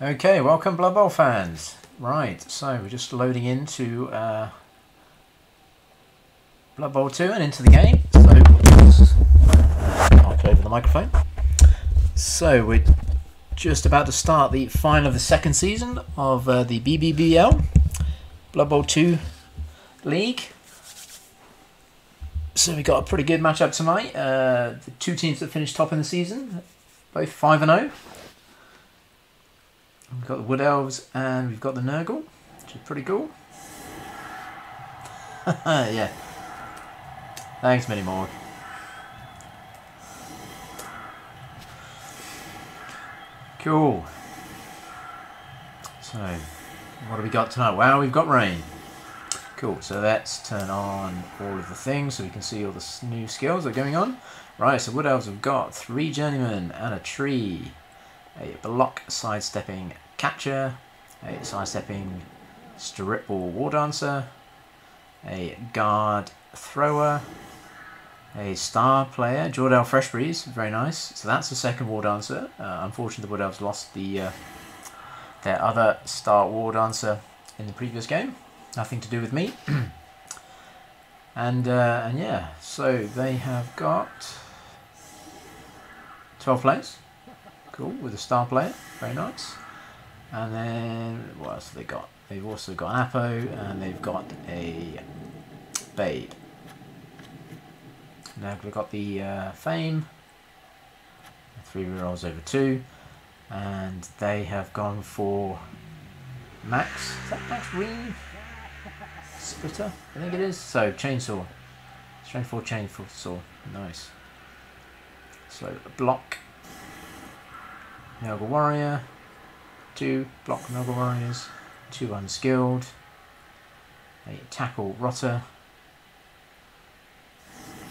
Okay, welcome Blood Bowl fans. Right, so we're just loading into Blood Bowl 2 and into the game. So I'll play over the microphone. So we're just about to start the final of the second season of the BBBL Blood Bowl 2 League. So we got a pretty good matchup tonight. The two teams that finished top in the season, both 5-0. We've got the Wood Elves and we've got the Nurgle, which is pretty cool. Yeah. Thanks, Mini Morg. Cool. So, what have we got tonight? Wow, we've got rain. Cool, so let's turn on all of the things so we can see all the new skills that are going on. Right, so Wood Elves have got 3 Journeymen and a tree. A block sidestepping catcher, a sidestepping strip ball war dancer, a guard thrower, a star player, Jordell Freshbreeze, very nice. So that's the second war dancer. Unfortunately, the Wood Elves lost their other star war dancer in the previous game. Nothing to do with me. And yeah, so they have got 12 players. Cool, with a star player, very nice. And then what else have they got? They've also got an Apo and they've got a Babe. Now we've got the Fame, 3 rerolls over 2, and they have gone for Max. Is that Max Ring Splitter? I think it is. So Chainsaw, Strength 4 Chainsaw, nice. So block. Nurgle Warrior, 2 block Nurgle Warriors, 2 unskilled, a tackle Rotter,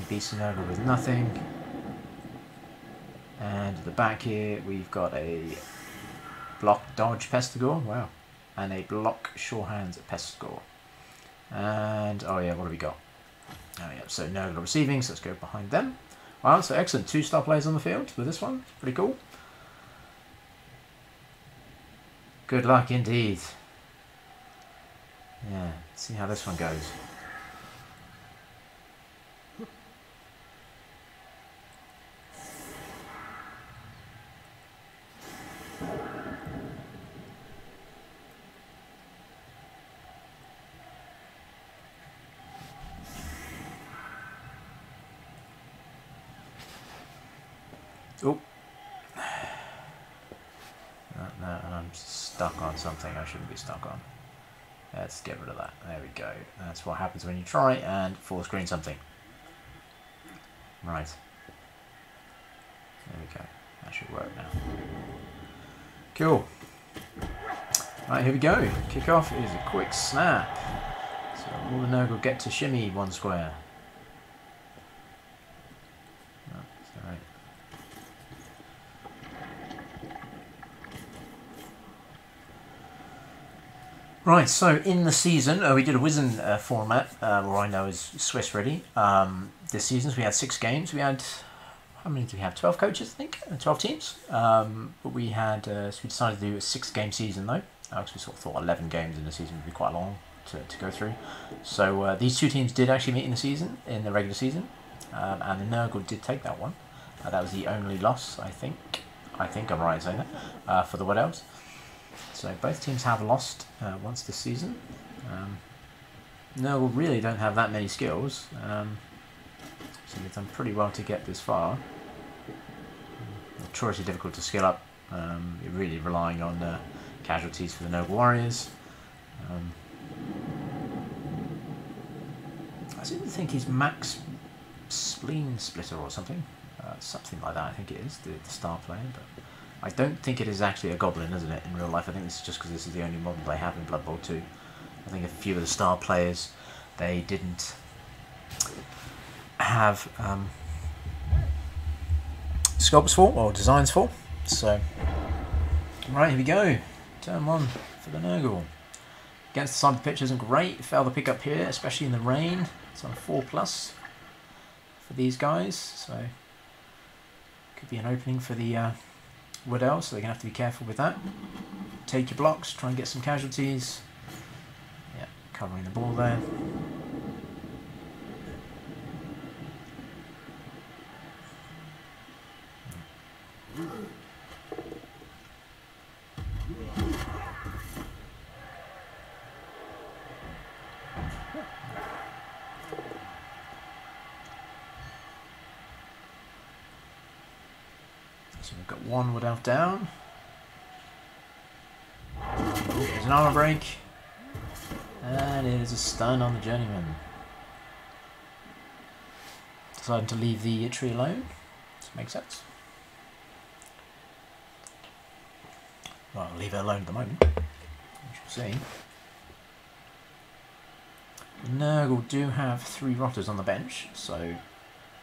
a beast Nurgle with nothing, and at the back here we've got a block dodge Pestigore, wow, and a block sure hands Pestigore. And oh yeah, what have we got? Oh yeah, so Nurgle receiving, so let's go behind them. Wow, so excellent, 2 star players on the field with this one, pretty cool. Good luck indeed. Yeah, let's see how this one goes. Oh. No, I'm stuck on something I shouldn't be stuck on. Let's get rid of that. There we go. That's what happens when you try and full screen something. Right. There we go. That should work now. Cool. Right, here we go. Kickoff is a quick snap. So all the Nurgle get to shimmy 1 square. Oh, that's alright. Right, so in the season, we did a Wizen format, where I know is Swiss ready. This season, so we had 6 games. We had, how many did we have? 12 coaches, I think, 12 teams. But we had, so we decided to do a 6-game season though, because we sort of thought 11 games in the season would be quite long to go through. So these 2 teams did actually meet in the season, in the regular season, and the Nurgle did take that one. That was the only loss, I think I'm right in saying that, for the Wood Elves. So both teams have lost once this season. Nurgle really don't have that many skills, so they've done pretty well to get this far. Notoriously difficult to skill up. You're really relying on casualties for the Nurgle Warriors. I seem to think he's Max Spleen Splitter or something. Something like that, I think it is, the star player. But I don't think it is actually a goblin, isn't it, in real life? I think this is just because this is the only model they have in Blood Bowl 2. I think a few of the star players, they didn't have sculpts for, or designs for. So, right, here we go. Turn 1 for the Nurgle. Against the side of the pitch isn't great. Failed the pick up here, especially in the rain. It's on a 4+ for these guys. So, could be an opening for the Wood Elves, so they're going to have to be careful with that. take your blocks, try and get some casualties. Yeah, covering the ball there. So we've got one wood elf down. Oh, there's an armor break. And it is a stun on the journeyman. Deciding to leave the tree alone. This makes sense. Well, I'll leave it alone at the moment. We shall see. Nurgle do have 3 rotters on the bench, so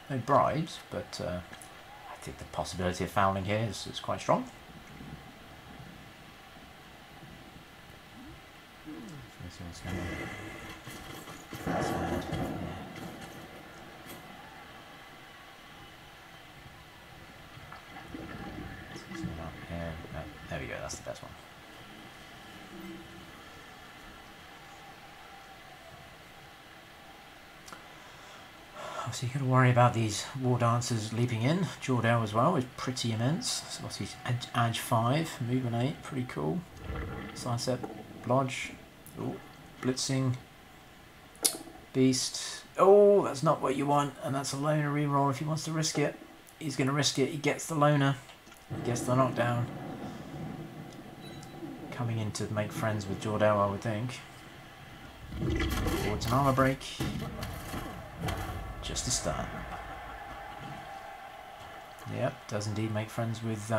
no bribes, but I think the possibility of fouling here is quite strong. Let's see what's going on. Sad. Yeah. No, there we go, that's the best one. Obviously you've got to worry about these war dancers leaping in. Jordell as well is pretty immense. So obviously Edge 5, movement 8, pretty cool. Sidestep, Blodge, oh, blitzing, Beast. Oh, that's not what you want, and that's a loner reroll. If he wants to risk it, he's going to risk it. He gets the loner, he gets the knockdown. Coming in to make friends with Jordell, I would think. Towards an armor break. Just a stun. Yep, does indeed make friends with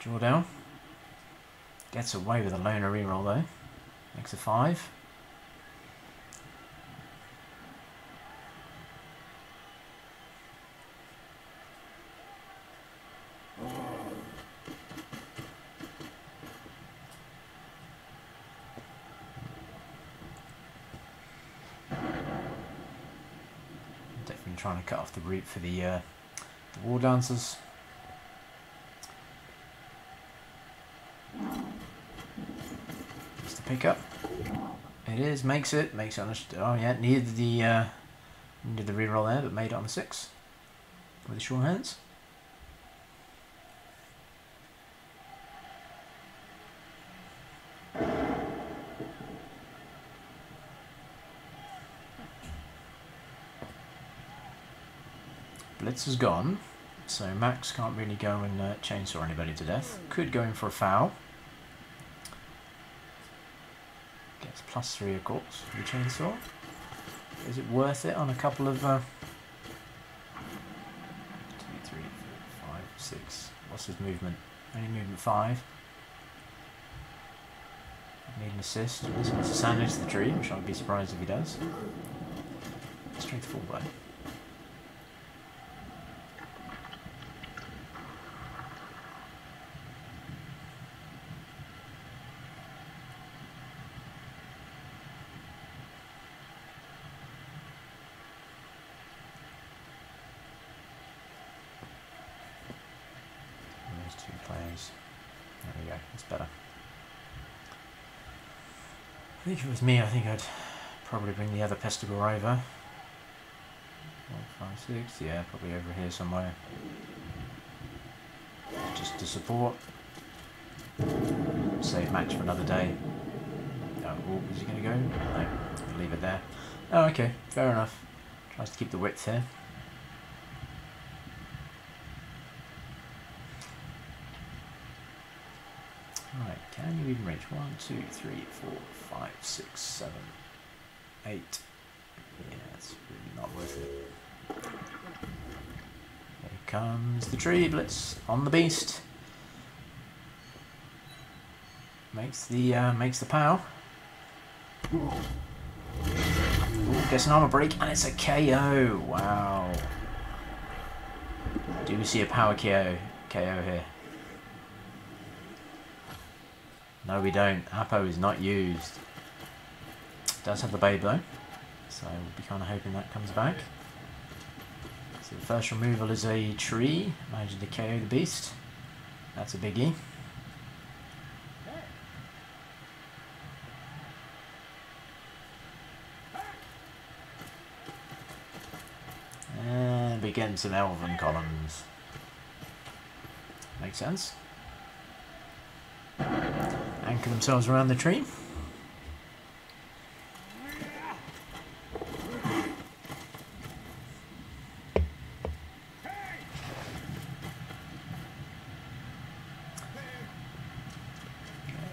Jordell. Gets away with a loner reroll though. Makes a 5. Trying to cut off the route for the war dancers. It's the pickup. It is, makes it on a, oh yeah, needed the reroll there, but made it on the 6 with the sure hands. Blitz is gone, so Max can't really go and chainsaw anybody to death. Could go in for a foul. Gets +3 of course for the chainsaw. Is it worth it on a couple of 2, 3, 4, 5, 6. What's his movement? Only movement 5. Need an assist. He wants to sandwich the tree, which I'd be surprised if he does. Strength 4 though. There we go, that's better. I think if it was me, I think I'd probably bring the other Pestigore over. 1, 5, 6, yeah, probably over here somewhere. Just to support. Save match for another day. Oh, is he going to go? No, leave it there. Oh, okay, fair enough. Tries to keep the width here. Right, can you even reach? 1, 2, 3, 4, 5, 6, 7, 8. Yeah, it's really not worth it. Here comes the tree blitz on the beast. Makes the pow. Ooh, gets an armor break and it's a KO. Wow. Do we see a power KO here? No, we don't. Apo is not used. Does have the babe though, so we'll be kind of hoping that comes back. So the first removal is a tree, managing to KO the beast. That's a biggie. against some elven columns. Makes sense. Anchor themselves around the tree.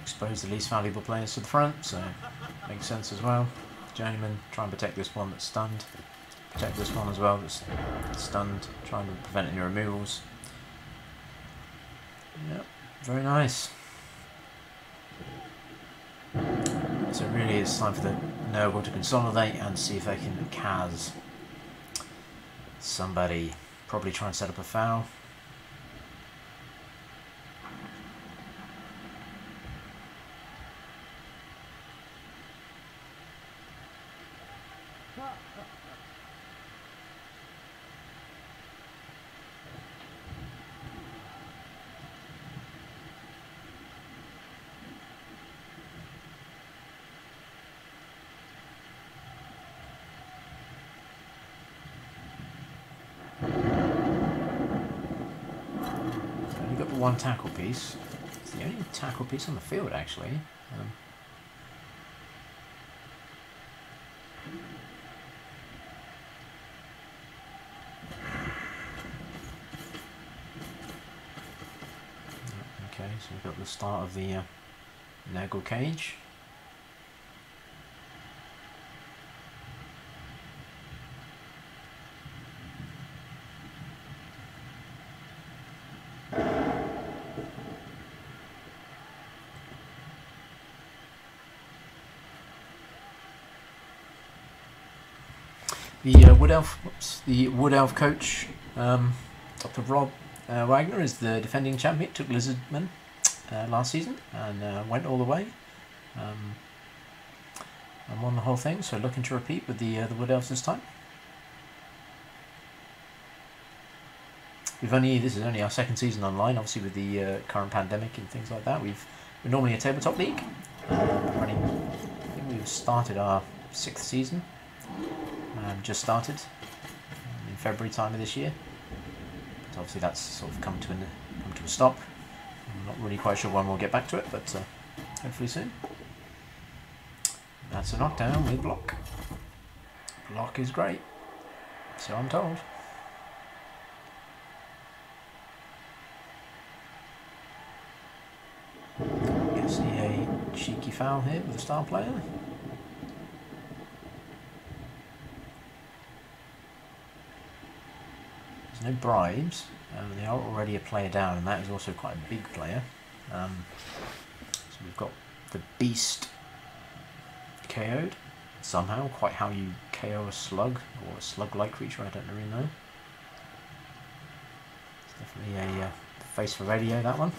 Expose the least valuable players to the front, so makes sense as well. Journeyman, try and protect this one that's stunned. Protect this one as well that's stunned, trying to prevent any removals. Yep, very nice. So really it's time for the Nurgle to consolidate and see if they can Kaz somebody. Probably try and set up a foul. One tackle piece. It's the only tackle piece on the field, actually. Okay, so we've got the start of the Nurgle cage. The Wood Elf coach, Dr. Rob Wagner, is the defending champion. Took Lizardman last season and went all the way and won the whole thing. So looking to repeat with the Wood Elves this time. This is only our second season online, obviously with the current pandemic and things like that. We're normally a tabletop league. I think we've started our 6th season. Just started in February time of this year, but obviously that's sort of come to a stop. I'm not really quite sure when we'll get back to it, but hopefully soon. That's a knockdown with block. Block is great, so I'm told. You see a cheeky foul here with the star player. No bribes, they are already a player down, and that is also quite a big player. So we've got the Beast KO'd somehow. Quite how you KO a slug or a slug-like creature, I don't really know. It's definitely a face for radio, that one.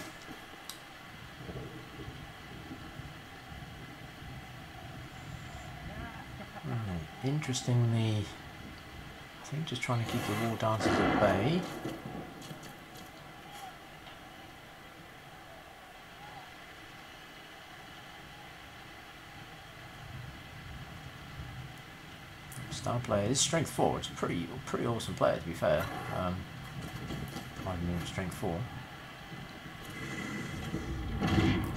Interestingly, I think just trying to keep the War Dancers at bay. Star player is strength 4. It's a pretty awesome player, to be fair. Strength 4.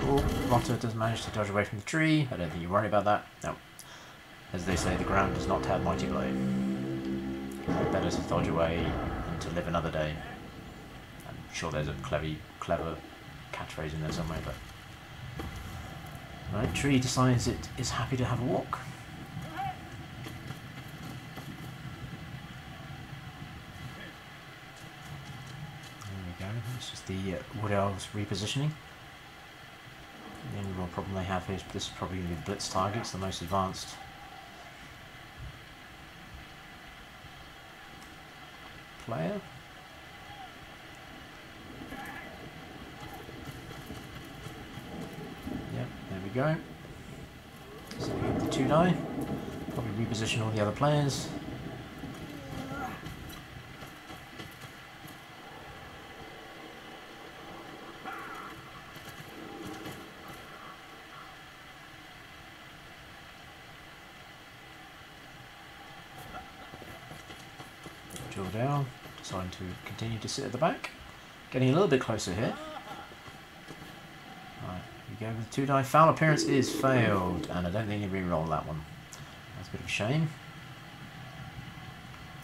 Oh, Rotter does manage to dodge away from the tree. I don't think you worry about that. No. As they say, the ground does not have mighty blow. Better to dodge away than to live another day. I'm sure there's a clever catchphrase in there somewhere, but... Right, tree decides it is happy to have a walk. There we go, it's just the Wood Elves repositioning. The only real problem they have here is this is probably going to be the blitz targets, the most advanced. Player. Yep, there we go. So we get the 2 die. Probably reposition all the other players. Drill down. deciding to continue to sit at the back. Getting a little bit closer here. Right, we go with the 2 die. Foul appearance is failed, and I don't think you re-roll that one. That's a bit of a shame.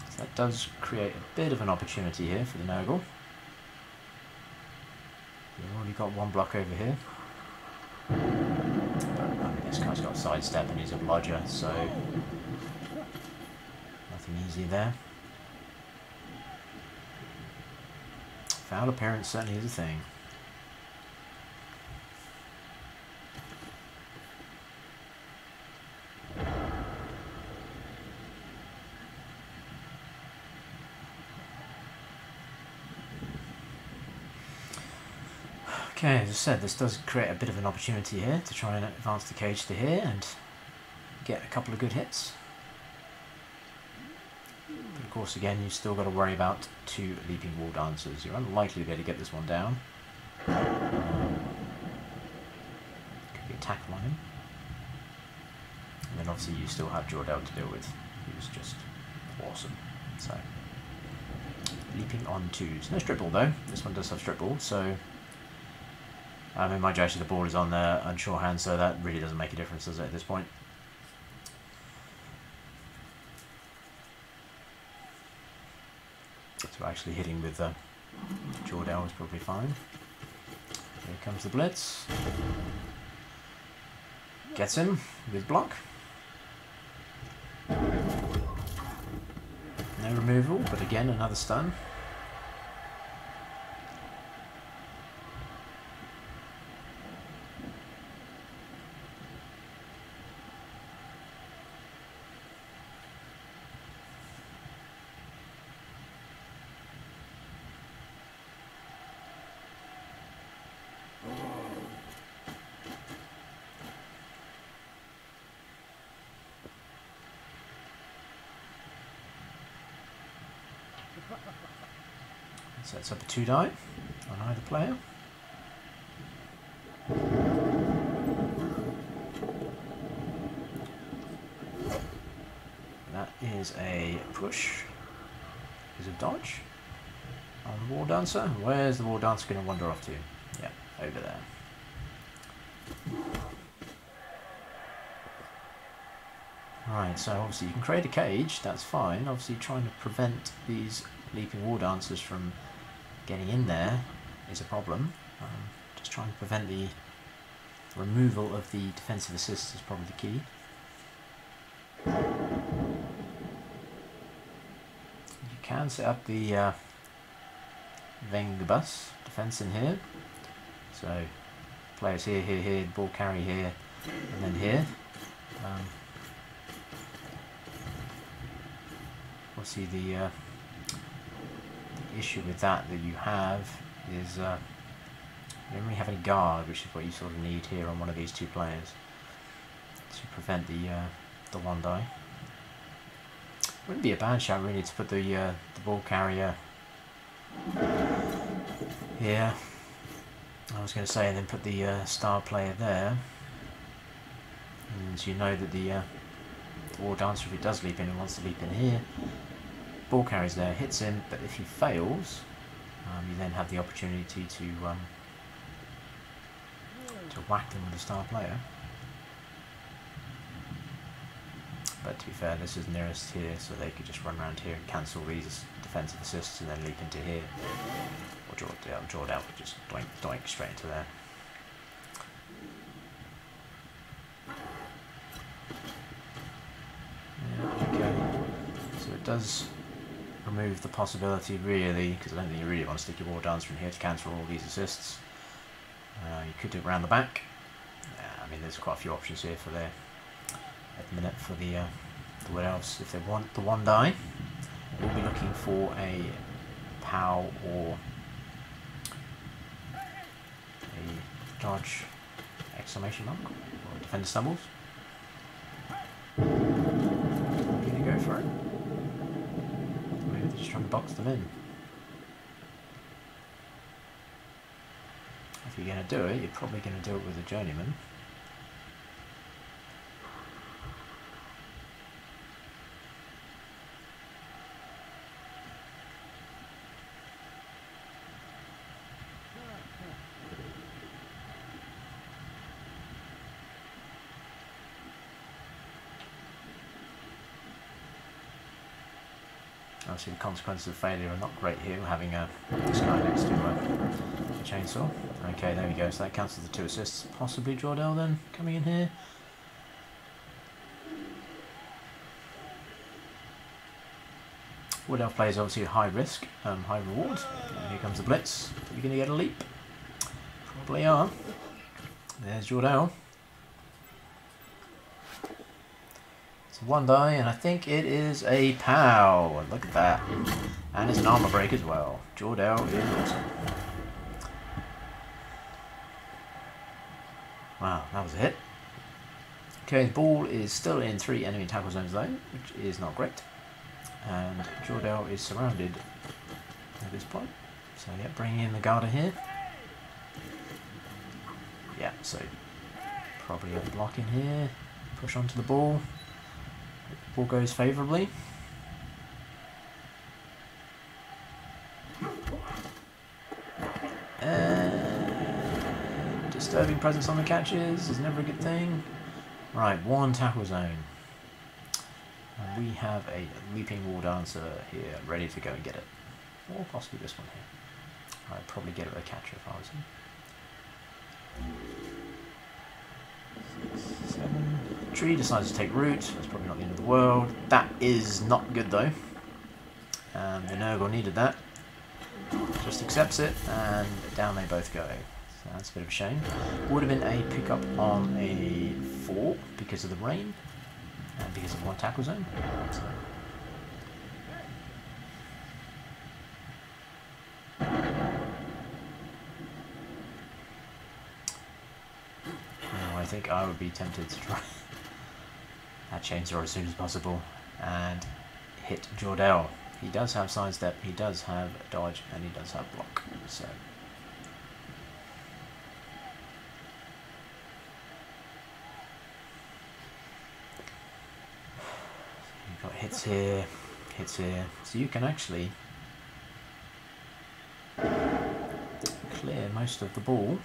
So that does create a bit of an opportunity here for the Nurgle. We've already got 1 block over here. But, I mean, this guy's got a sidestep and he's a blodger, so nothing easy there. Foul appearance certainly is a thing. Okay, as I said, this does create a bit of an opportunity here to try and advance the cage to here and get a couple of good hits. But of course, again, you've still got to worry about 2 leaping wall dancers. You're unlikely to be able to get this one down. Could be a tackle on him. And then obviously you still have Jordell to deal with, who's just awesome. So, leaping on 2s. No strip ball though. This one does have strip ball, so I mean, mind you, actually the ball is on the unsure hand, so that really doesn't make a difference, does it, at this point? So actually hitting with Jordell is probably fine. Here comes the blitz. Gets him with block. No removal, but again another stun. Sets up a 2 die on either player. That is a push. Is a dodge on the War Dancer. Where's the War Dancer going to wander off to? Yeah, over there. Right, so obviously you can create a cage, that's fine. Obviously trying to prevent these leaping War Dancers from getting in there is a problem. Just trying to prevent the removal of the defensive assists is probably the key. You can set up the Vengabus defense in here. So players here, here, here, ball carry here, and then here. Obviously the issue with that you have is you don't really have any guard, which is what you sort of need here on one of these 2 players to prevent the 1 die. Wouldn't be a bad shout really to put the ball carrier here. I was going to say, and then put the star player there, and you know that the War Dancer, if he does leap in and wants to leap in here, ball carries there, hits him, but if he fails, you then have the opportunity to whack them with a star player. But to be fair, this is nearest here, so they could just run around here and cancel these defensive assists and then leap into here. Or Jordell could just doink, doink straight into there. Yeah, okay. So it does remove the possibility, really, because I don't think you really want to stick your War Dancer in here to cancel all these assists. You could do it around the back. I mean, there's quite a few options here for their at the minute for the Wood Elves. If they want the 1 die, we'll be looking for a POW or a dodge exclamation mark or defender stumbles. Gonna go for it. Maybe they're just trying to box them in. If you're going to do it, you're probably going to do it with a journeyman. Obviously the consequences of failure are not great here, having this guy next to a chainsaw. Okay, there we go, so that counts as the 2 assists. Possibly Jordell then, coming in here. Wood Elf plays obviously high risk, high reward. And here comes the blitz. Are we going to get a leap? Probably are. There's Jordell. It's 1 die, and I think it is a POW. Look at that. And it's an armor break as well. Jordell is awesome. Wow, that was a hit. Okay, the ball is still in 3 enemy tackle zones though, which is not great. And Jordell is surrounded at this point. So yeah, bringing in the Garda here. Yeah, so probably a block in here. Push onto the ball. Ball goes favourably. And disturbing presence on the catches is never a good thing. Right, 1 tackle zone. And we have a leaping wall dancer here, ready to go and get it. Or possibly this one here. I'd probably get it with a catcher if I was him. 6, 7. Tree decides to take root. That's probably not the end of the world. That is not good though. The Nurgle needed that. Just accepts it, and down they both go. So that's a bit of a shame. Would have been a pickup on a 4 because of the rain. And because of 1 tackle zone. So. Oh, I think I would be tempted to try that chainsaw as soon as possible and hit Jordell. He does have sidestep, he does have dodge, and he does have block. So. Got hits here, so you can actually clear most of the ball.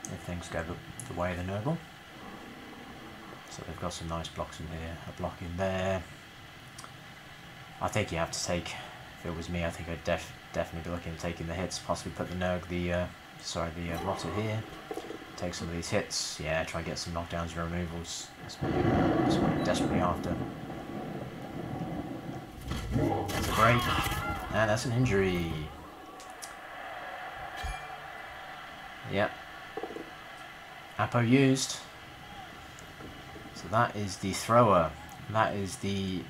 If things go the way of the Nurgle. So they've got some nice blocks in here, a block in there. I think you have to take. If it was me, I think I'd definitely be looking at taking the hits, possibly put the Nurg, the Rotter here, take some of these hits, yeah, try and get some knockdowns and removals. That's what I'm desperately after. That's a break, and that's an injury. Yep. Apo used. So that is the thrower. That is the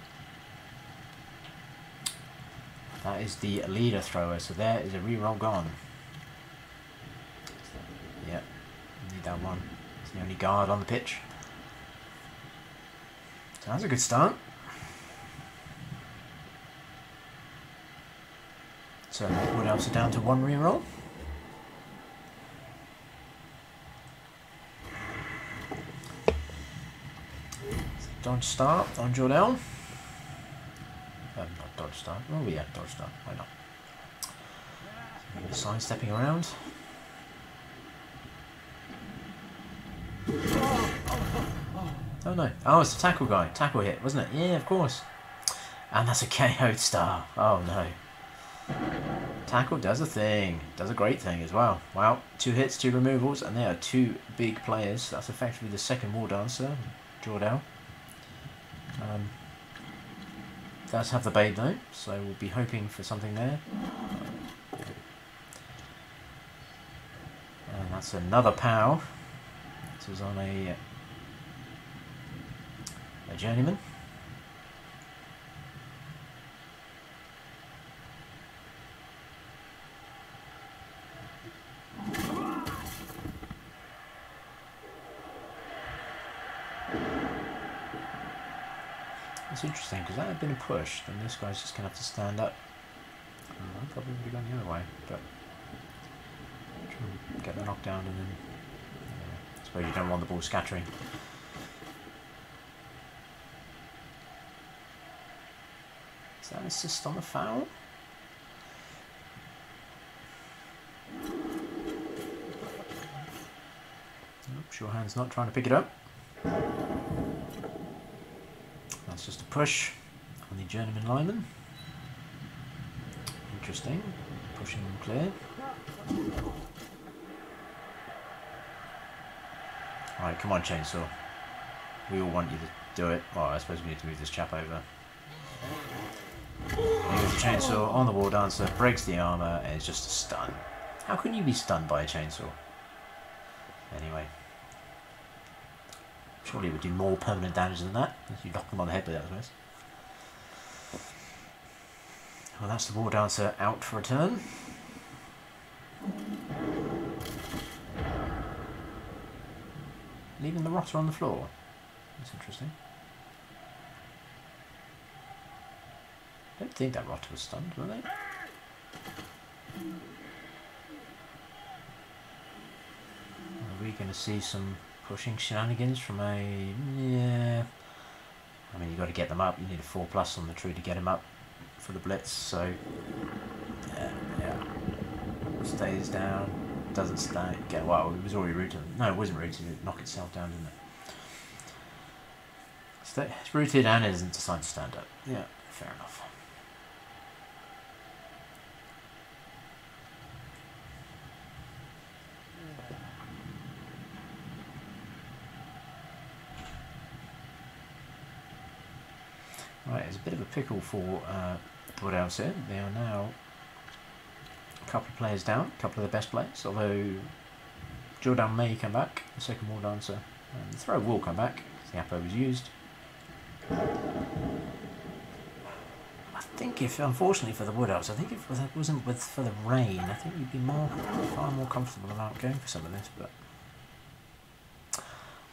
leader thrower, so there is a reroll gone. Yep, need that one. It's the only guard on the pitch. So that's a good start. So Wood Elves are down to 1 reroll. Dodge start on Jordell. Not dodge start. Oh yeah, dodge start. Why not? So sidestepping around. Oh no. Oh, it's the tackle guy. Tackle hit, wasn't it? Yeah, of course. And that's a KO'd star. Oh no. Tackle does a thing. Does a great thing as well. Wow. 2 hits, 2 removals, and they are 2 big players. That's effectively the second war dancer, Jordell. Does have the bait though, so we'll be hoping for something there. And that's another POW. This is on a journeyman. It's interesting because that had been a push, then this guy's just going to have to stand up. I'll probably would have gone the other way, but try and get the knockdown and then I suppose you don't want the ball scattering. Is that an assist on the foul? Sure hand's not trying to pick it up. That's just a push on the journeyman lineman. Interesting. Pushing them clear. Alright, come on, chainsaw. We all want you to do it. Well, I suppose we need to move this chap over. He goes the chainsaw on the War Dancer, breaks the armour, and it's just a stun. How can you be stunned by a chainsaw? Anyway. Surely it would do more permanent damage than that. If you knock them on the head with it, I suppose. Well, that's the War Dancer out for a turn. Leaving the rotter on the floor. That's interesting. I don't think that rotter was stunned, were they? Are we going to see some pushing shenanigans from a... yeah... I mean, you've got to get them up. You need a 4+ on the tree to get him up for the blitz, so... yeah. Stays down. Doesn't stay. Well, it was already rooted. No, it wasn't rooted. It knocked itself down, didn't it? It's rooted and it doesn't decide to stand up. Yeah, fair enough. Right, it's a bit of a pickle for what else here. They are now a couple of players down, a couple of the best players, although Jordan may come back, the second War Dancer. The throw will come back, because the Apo was used. I think if, unfortunately for the Wood Elves, I think if it wasn't for the rain, I think you'd be far more comfortable about going for some of this, but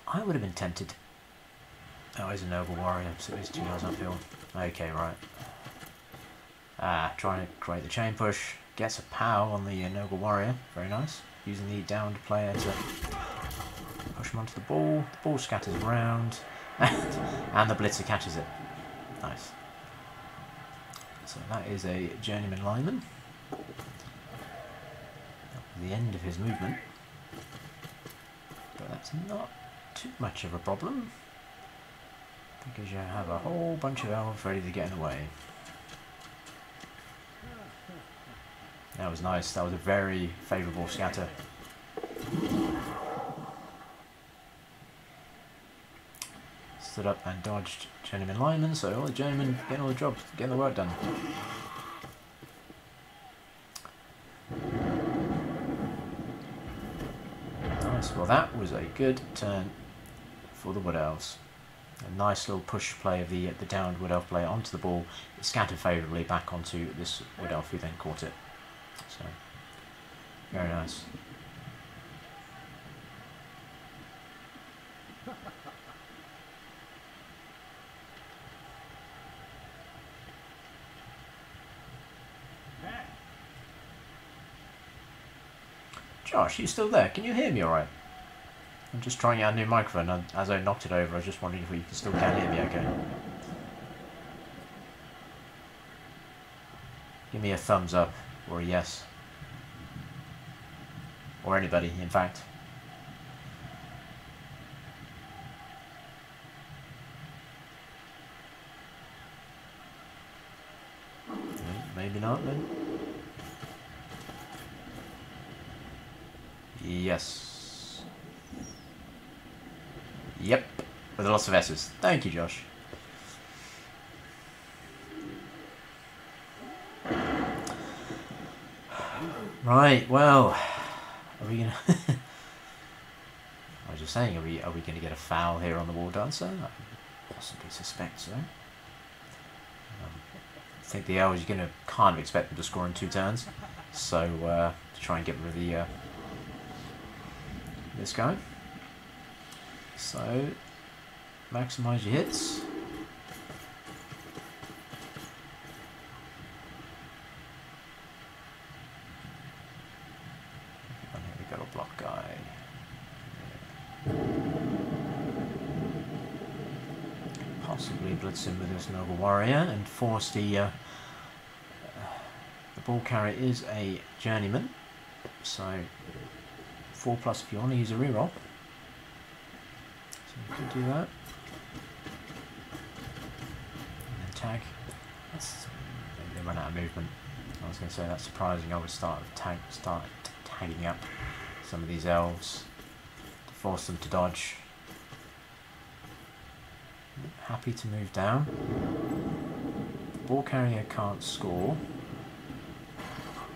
I would have been tempted. Oh, he's a Nurgle warrior, so he's 2 yards upfield. Okay, right. Trying to create the chain push. Gets a pow on the Nurgle warrior. Very nice. Using the downed player to push him onto the ball. The ball scatters around. And the blitzer catches it. Nice. So that is a journeyman lineman. The end of his movement. But that's not too much of a problem, because you have a whole bunch of elves ready to get in the way. That was nice. That was a very favourable scatter. Stood up and dodged journeyman lineman, so all the journeymen getting all the jobs, getting the work done. Nice. Well, that was a good turn for the Wood Elves. A nice little push play of the downed Wood Elf player onto the ball. It scattered favourably back onto this Wood Elf, who then caught it. So, very nice. Josh, you still there? Can you hear me alright? I'm just trying out a new microphone, and as I knocked it over, I was just wondering if you still can hear me okay. Give me a thumbs up, or a yes. Or anybody, in fact. Maybe not, then. Yes. Yep, with lots of S's. Thank you, Josh. Right, well, are we gonna... I was just saying, are we gonna get a foul here on the War Dancer? I possibly suspect so. I think the Elves, you're gonna kind of expect them to score in 2 turns, so to try and get rid of the this guy. So maximise your hits. We got a block guy. Possibly blitz him with this Nurgle warrior and force the ball carrier is a journeyman, so 4+ if you want to use a reroll. So you could do that. And then tag. They run out of movement. I was going to say that's surprising. I would start tagging up some of these elves to force them to dodge. Happy to move down. The ball carrier can't score.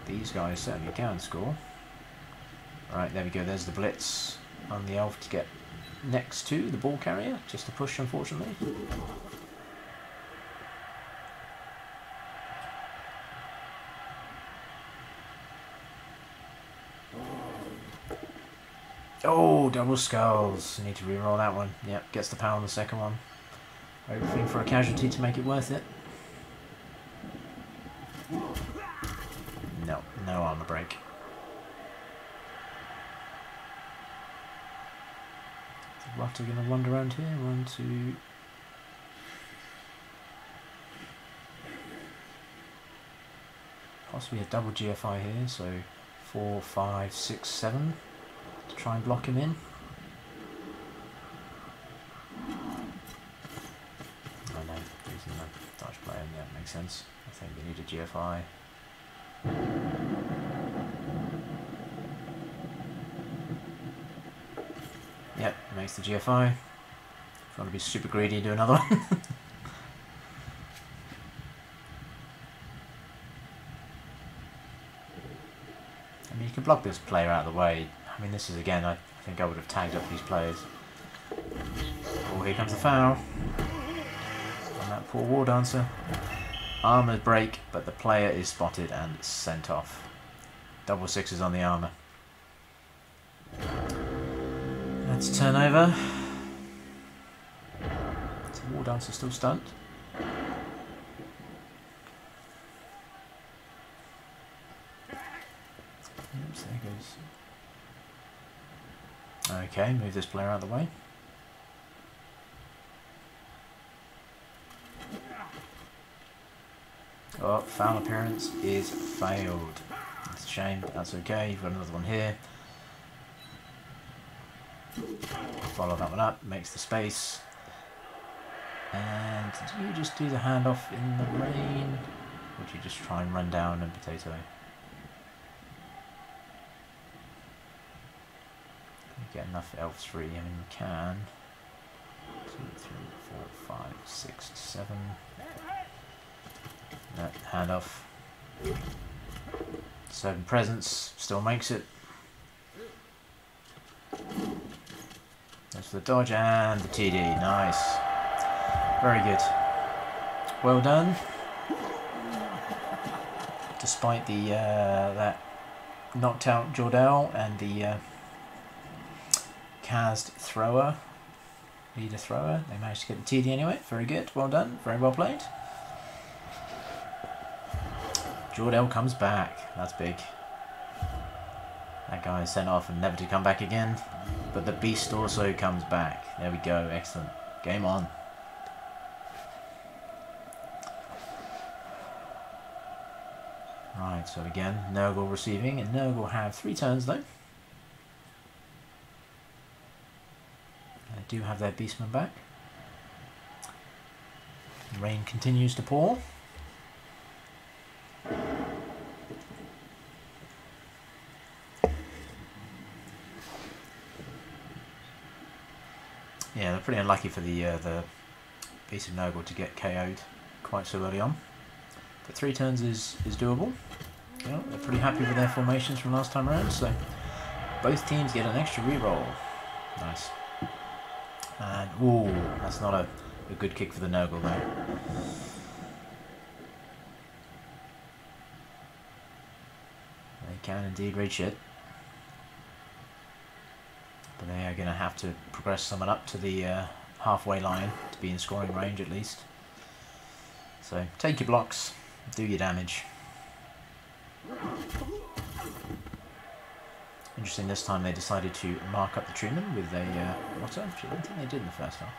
These guys certainly can score. Right, there we go. There's the blitz on the elf to get next to the ball carrier. Just a push, unfortunately. Oh, double skulls. Need to reroll that one. Yep, gets the power on the second one. Hoping for a casualty to make it worth it. No, no armor break. Is the Rotter going to wander around here? 1, 2... Possibly a double GFI here, so 4, 5, 6, 7 to try and block him in. Oh no, using the Dutch player, yeah, makes sense. I think we need a GFI. Yep, makes the GFI. If you want to be super greedy, do another one. I mean, you can block this player out of the way. I mean, this is, again, I think I would have tagged up these players. Oh, here comes the foul. On that poor War Dancer. Armour break, but the player is spotted and sent off. Double sixes on the armour. That's turnover. Is the War Dancer still stunned? Oops, there goes. Okay, move this player out of the way. Oh, foul appearance is failed. That's a shame, but that's okay. You've got another one here. Follow that one up, makes the space. And do you just do the handoff in the rain? Or do you just try and run down and potato? Get enough elves free. I mean, you can. 2, 3, 4, 5, 6, 7. No, handoff. 7 presence still makes it. That's the dodge and the TD. Nice. Very good. Well done. Despite the that knocked out Jordell and the cast thrower, leader thrower, they managed to get the TD anyway. Very good, well done, very well played. Jordell comes back, that's big. That guy is sent off and never to come back again. But the beast also comes back. There we go, excellent. Game on. Right, so again, Nurgle receiving, and Nurgle have 3 turns though. Do have their beastmen back. Rain continues to pour. Yeah, they're pretty unlucky for the Beast of Nurgle to get KO'd quite so early on. But 3 turns is doable. You know, they're pretty happy with their formations from last time around, so both teams get an extra reroll. Nice. And, ooh, that's not a good kick for the Nurgle though. They can indeed reach it. But they are going to have to progress someone up to the halfway line to be in scoring range at least. So, take your blocks, do your damage. Interesting, this time they decided to mark up the treatment with a Rotter, which I don't think they did in the first half.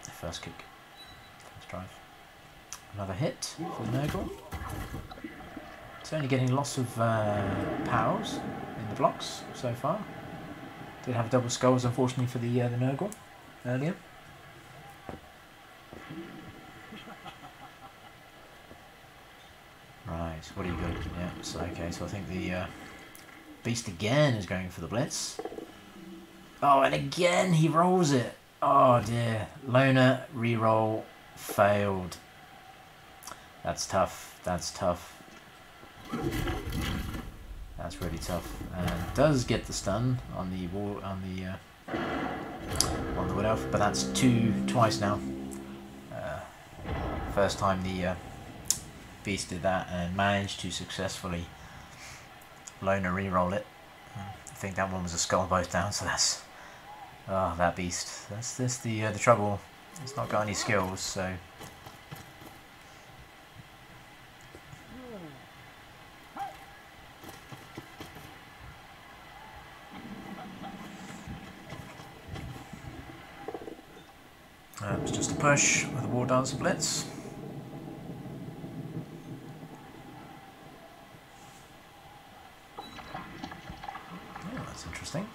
The first kick. First drive. Another hit for the Nurgle. It's only getting lots of powers in the blocks so far. Did have double skulls, unfortunately, for the Nurgle earlier. Right, what are you going to do? Yeah, so okay, so I think the beast again is going for the blitz. Oh, and again he rolls it. Oh dear. Loner, reroll, failed. That's tough. That's tough. That's really tough. And does get the stun on the wall on the wood elf, but that's twice now. First time the beast did that and managed to successfully loner reroll it. I think that one was a skull both down, so that's that beast. That's the trouble. It's not got any skills, so it's just a push with a War Dancer Blitz. Oh, that's interesting.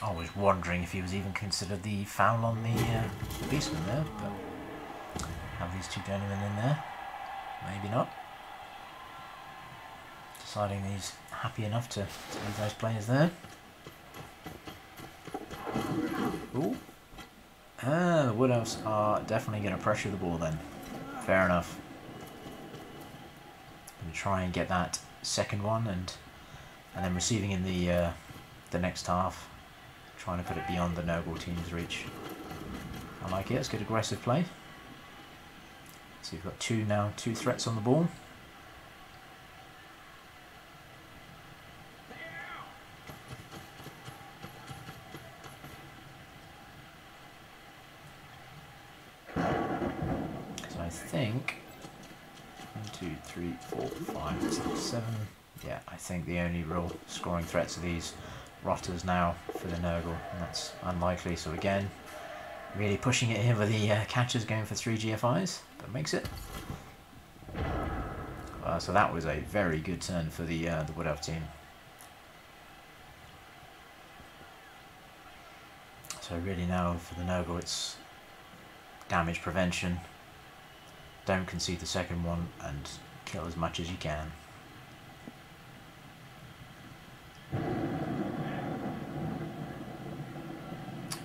I was wondering if he was even considered the foul on the Beastman there, but have these two gentlemen in there? Maybe not. Deciding he's happy enough to leave those players there. Ooh. The Wood Elves are definitely going to pressure the ball then. Fair enough. Going to try and get that second one and then receiving in the next half. Trying to put it beyond the Nurgle team's reach. I like it. It's good aggressive play. So you've got two threats on the ball. So I think 1, 2, 3, 4, 5, 6, 7. Yeah, I think the only real scoring threats are these rotters now for the Nurgle, and that's unlikely. So again, really pushing it here with the catchers going for 3 GFIs, but makes it. So that was a very good turn for the Wood Elf team. So really now for the Nurgle, it's damage prevention. Don't concede the second one and kill as much as you can.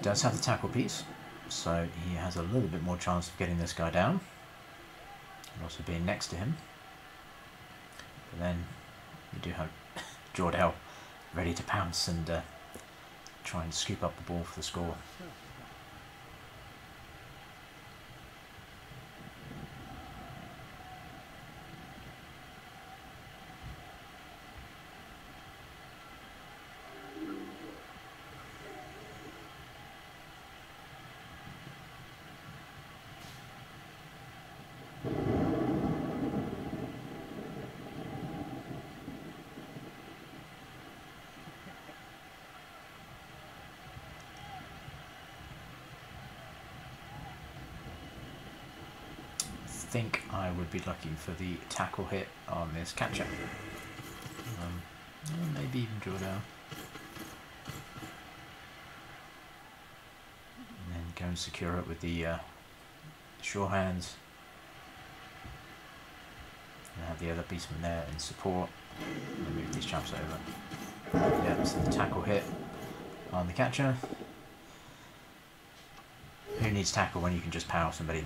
Does have the tackle piece, so he has a little bit more chance of getting this guy down and also being next to him. But then you do have Jordell ready to pounce and try and scoop up the ball for the score. I think I would be looking for the tackle hit on this catcher. Maybe even draw down. And then go and secure it with the sure hands. And have the other beastman there in support. And move these chaps over. Yeah, so the tackle hit on the catcher. Who needs tackle when you can just power somebody?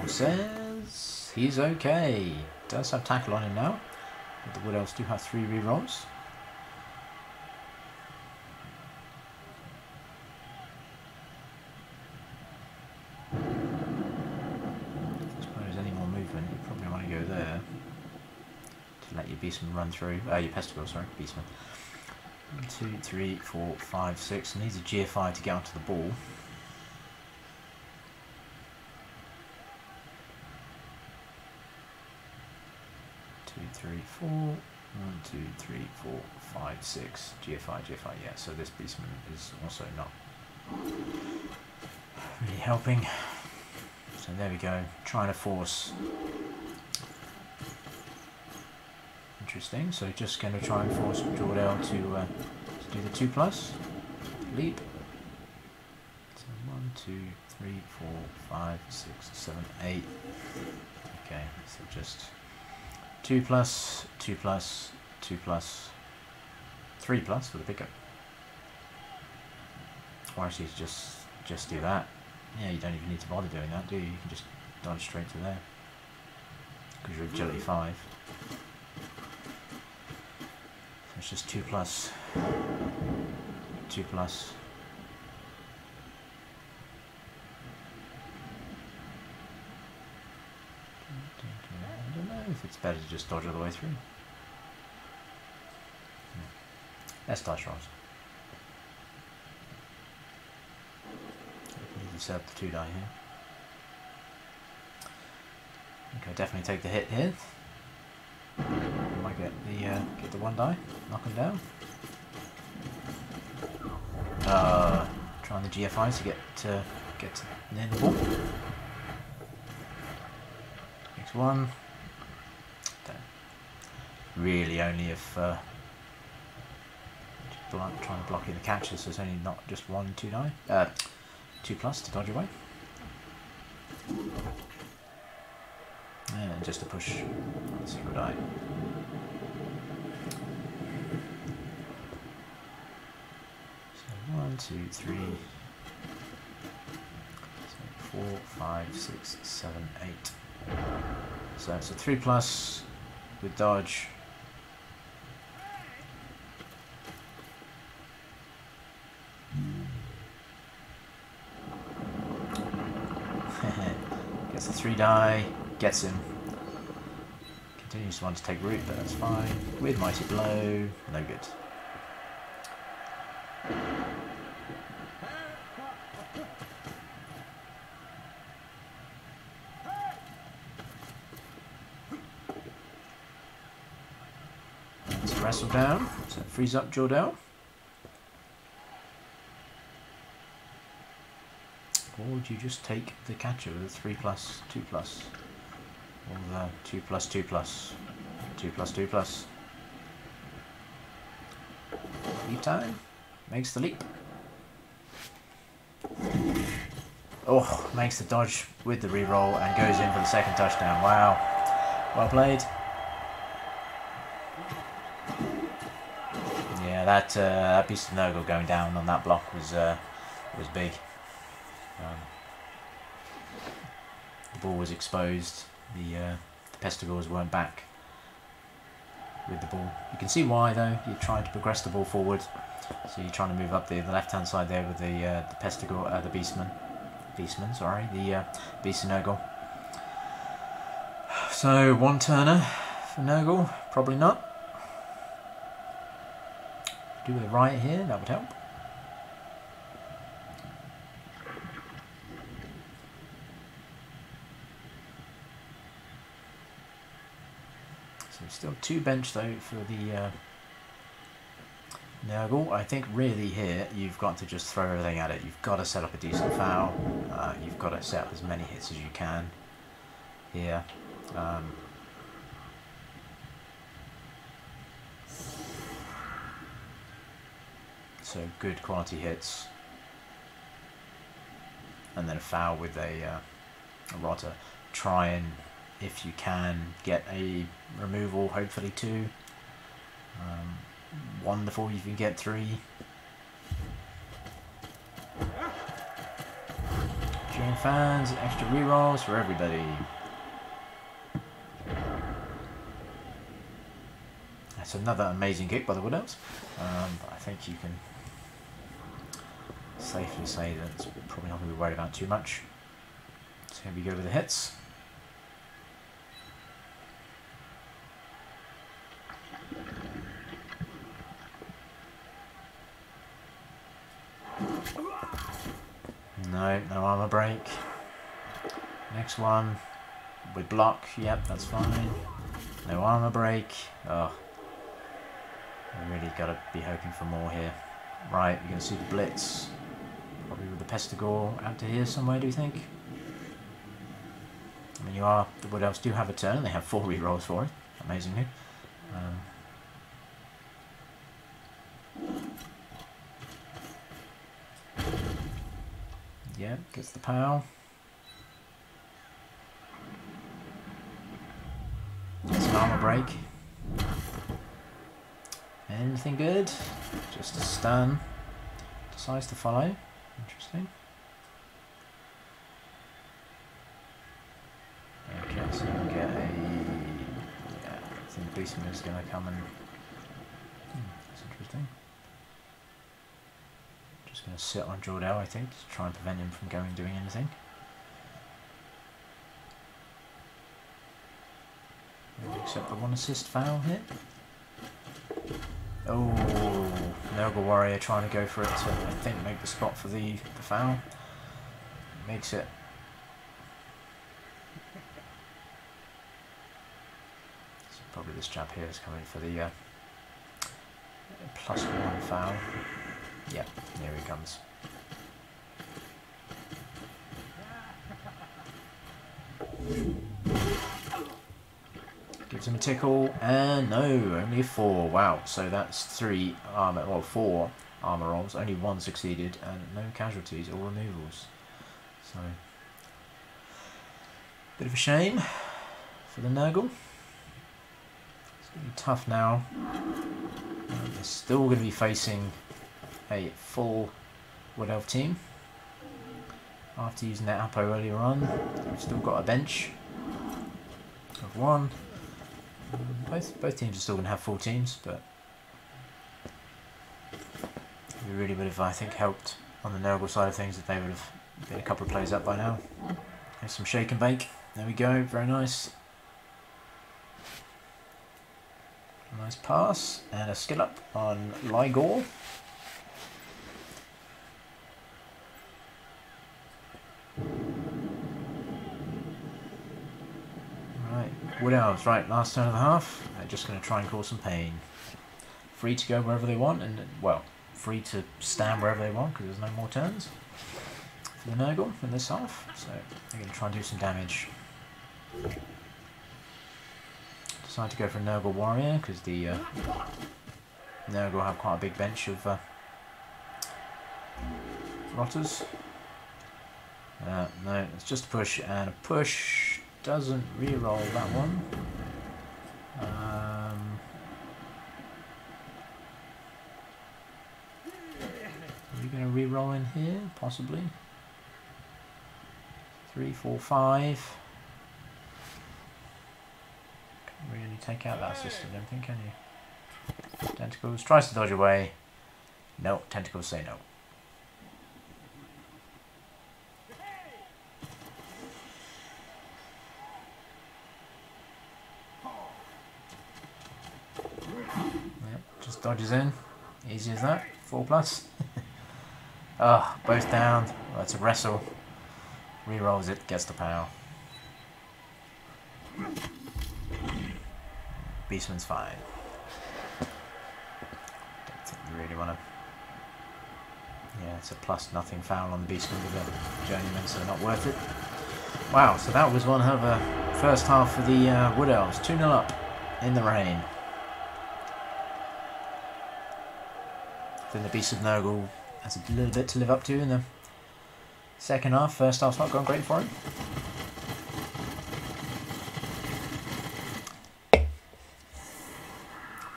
Says he's okay. Does have tackle on him now, but the Wood Elves do have 3 rerolls. I suppose any more movement, you probably want to go there to let your beastman run through. Your pesticle, sorry, beastman. 1, 2, 3, 4, 5, 6. Needs a GFI to get onto the ball. 3, 4. 1, 2, 3, 4, 5, 6. GFI, GFI, yeah, so this beastman is also not really helping. So there we go, trying to force. Interesting, so just going to try and force Jordell to do the 2+. Leap. So 1, 2, 3, 4, 5, 6, 7, 8. Okay, so just 2+, 2+, 2+, 3+ for the pickup. Or actually just do that. Yeah, you don't even need to bother doing that, do you? You can just dodge straight to there. Because you're agility 5. So it's just 2+, 2+. I don't know if it's better to just dodge all the way through. Let's dice rolls. Need to set up the 2 die here. Okay, definitely take the hit here. Might get the 1 die, knock him down. Trying the GFIs to get to near the ball. Next one. Really only if trying to block in the catches, so it's only not just 1, 2 die. 2+ to dodge away. And just to push a single die. So 1, 2, 3, 4, 5, 6, 7, 8. So it's a 3+ with dodge. Gets the 3 die, gets him. Continues to want to take root, but that's fine. With Mighty Blow, no good. Let's wrestle down, so freeze up Jordell. Or would you just take the catcher with a 3+, 2+? Or the 2+, 2+, 2+, 2+. Leap time. Makes the leap. Oh, makes the dodge with the reroll and goes in for the 2nd touchdown. Wow. Well played. Yeah, that piece of Nurgle going down on that block was big. The ball was exposed. The Pestigors weren't back with the ball. You can see why though. You're trying to progress the ball forward, so you're trying to move up the left-hand side there with the Pestigor, the Beastman, sorry, the Beast and Nurgle. So 1 turner for Nurgle, probably not. Do the right here, that would help. So still 2 bench though for the Nurgle. I think really here you've got to just throw everything at it. You've got to set up a decent foul. You've got to set up as many hits as you can here. So good quality hits. And then a foul with a rotter. Try and, if you can, get a removal, hopefully 2. Wonderful if you get 3. Cheering fans, extra rerolls for everybody. That's another amazing kick by the Wood Elves. But I think you can safely say that it's probably not going to be worried about too much. So here we go with the hits. No armor break. Next one with block. Yep, that's fine. No armor break. Oh, I really gotta be hoping for more here. Right, we're gonna see the blitz. Probably with the Pestigore out to here somewhere, do you think? I mean, the Wood Elves do have a turn. They have 4 rerolls for it, amazingly. Yeah, gets the POW. Gets an armor break. Anything good? Just a stun. Decides to follow. Interesting. Okay, so you can get a... Yeah, I think the Beastman is going to come and... that's interesting. Just going to sit on Jordell, I think, to try and prevent him from going and doing anything. Maybe accept the 1 assist foul here. Oh, Nurgle Warrior trying to go for it to, I think, make the spot for the foul. Makes it. So probably this chap here is coming for the +1 foul. Yeah, here he comes. Gives him a tickle, and no, only a 4. Wow, so that's 3 armor, well, 4 armor rolls, only 1 succeeded, and no casualties or removals. So, bit of a shame for the Nurgle. It's going to be tough now. They're still going to be facing a full Wood Elf team after using that Apo earlier on. We've still got a bench of 1. Both teams are still going to have full teams, but it really would have, I think, helped on the Nurgle side of things if they would have been a couple of plays up by now. There's some shake and bake. There we go, very nice. A nice pass and a skill up on Ligor. Wood Elves, right, last turn of the half. They're just going to try and cause some pain. Free to go wherever they want, and, well, free to stand wherever they want because there's no more turns for the Nurgle in this half. So they're going to try and do some damage. Decide to go for a Nurgle Warrior because the Nurgle have quite a big bench of rotters. No, it's just a push, and a push doesn't re-roll that one. Are we going to re-roll in here? Possibly. 3, 4, 5. Can't really take out that system, I don't think, can you? Tentacles. Tries to dodge away. No, tentacles say no. Dodges in, easy as that, 4+. Oh, both down, well, it's a wrestle. Rerolls it, gets the POW. Beastman's fine. Don't think you really want to... Yeah, it's a +0 foul on the Beastman with a Journeyman, so not worth it. Wow, so that was one hell of a first half for the Wood Elves. 2-0 up in the rain. Then the Beast of Nurgle has a little bit to live up to in the second half. First half's not gone great for him.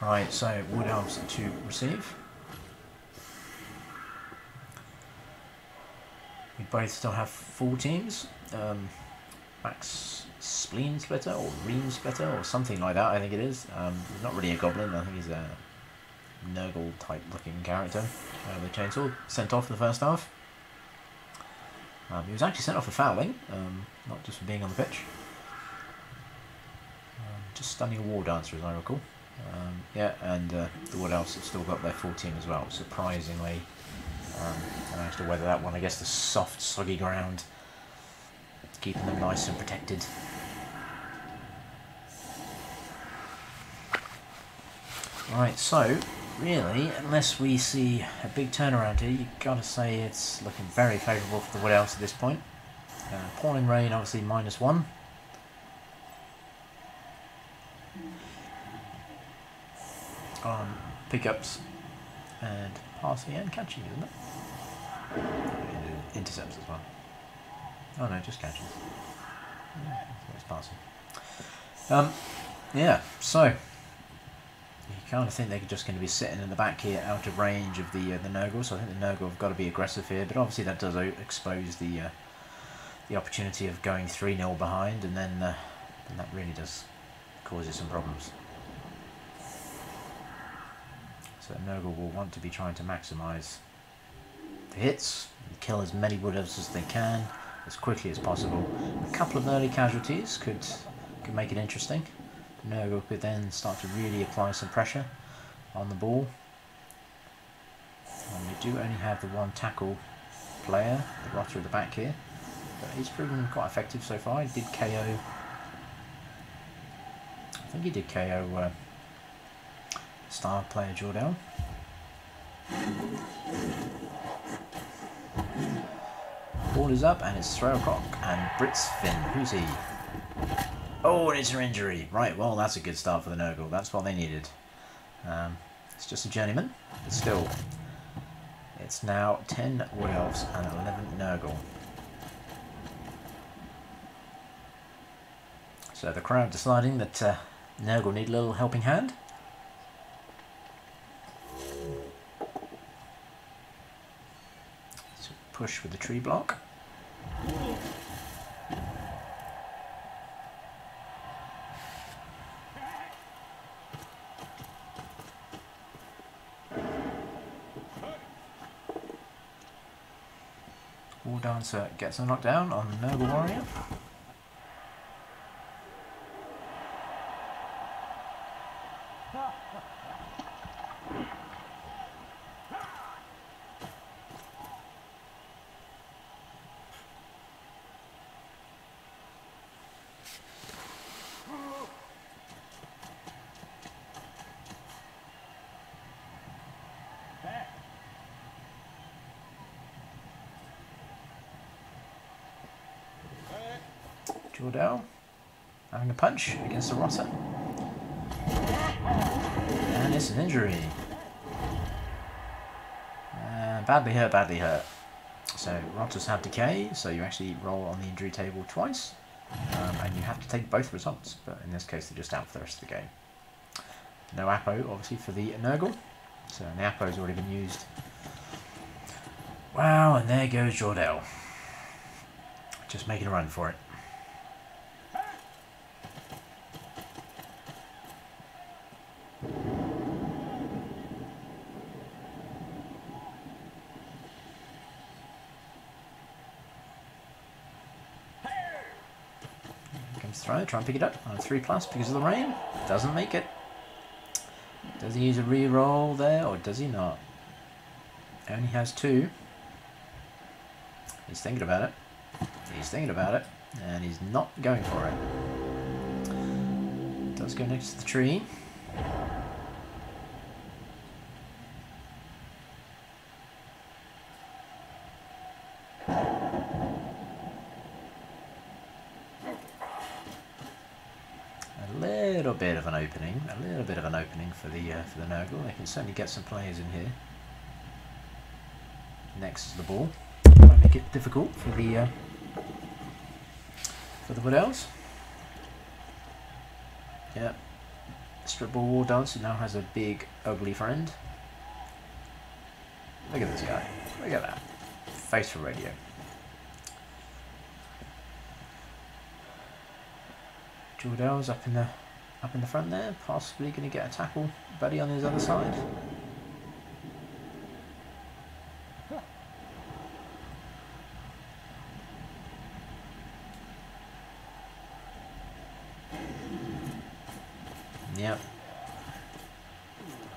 Right, so Wood Elves to receive. We both still have full teams. Max Spleen Splitter or Ream Splitter or something like that, I think it is. He's not really a goblin, I think he's a Nurgle type looking character. The chainsaw sent off the first half. He was actually sent off for fouling, not just for being on the pitch. Just stunning a War Dancer as I recall. Yeah, and the Wood Elves have still got their full team as well, surprisingly. I managed to weather that one. I guess the soft, soggy ground keeping them nice and protected. Right, so really, unless we see a big turnaround here, you've got to say it's looking very favourable for the Wood Elves at this point. Pouring rain, obviously -1. On pickups and passing and catching, isn't it? Intercepts as well. Oh no, just catches. Yeah, it's passing. Yeah, so you kind of think they're just going to be sitting in the back here, out of range of the Nurgle. So I think the Nurgle have got to be aggressive here, but obviously that does expose the opportunity of going 3-0 behind, and then that really does cause you some problems. So Nurgle will want to be trying to maximise the hits, and kill as many Wood Elves as they can, as quickly as possible. A couple of early casualties could make it interesting. Nurgle could then start to really apply some pressure on the ball. And we do only have the one tackle player, the Rotter at the back here, but he's proven quite effective so far. He did KO, I think he did KO star player Jordell. Ball is up and it's Throwcock and Brits Finn. Who's he? Oh, and it's an injury. Right, well that's a good start for the Nurgle. That's what they needed. It's just a journeyman, but still. It's now 10 Wood Elves and 11 Nurgle. So the crowd deciding that Nurgle need a little helping hand. So push with the tree block. War Dancer gets a knockdown on the Nurgle Warrior. Jordell having a punch against the Rotter. And it's an injury. Badly hurt, badly hurt. So Rotters have decay, so you actually roll on the injury table twice. And you have to take both results, but in this case they're just out for the rest of the game. No Apo, obviously, for the Nurgle. So the Apo's already been used. Wow, and there goes Jordell. Just making a run for it. Throw, try and pick it up on a 3+ because of the rain. Doesn't make it. Does he use a re-roll there or does he not? Only has 2. He's thinking about it. He's thinking about it. And he's not going for it. Does go next to the tree. A little bit of an opening for the Nurgle. They can certainly get some players in here next to the ball. Might make it difficult for the Wood Elves. Yeah, Strip Ball War Dancer now has a big ugly friend. Look at this guy. Look at that. Face for radio. Jordell's up in the front there, possibly going to get a tackle buddy on his other side. Yep.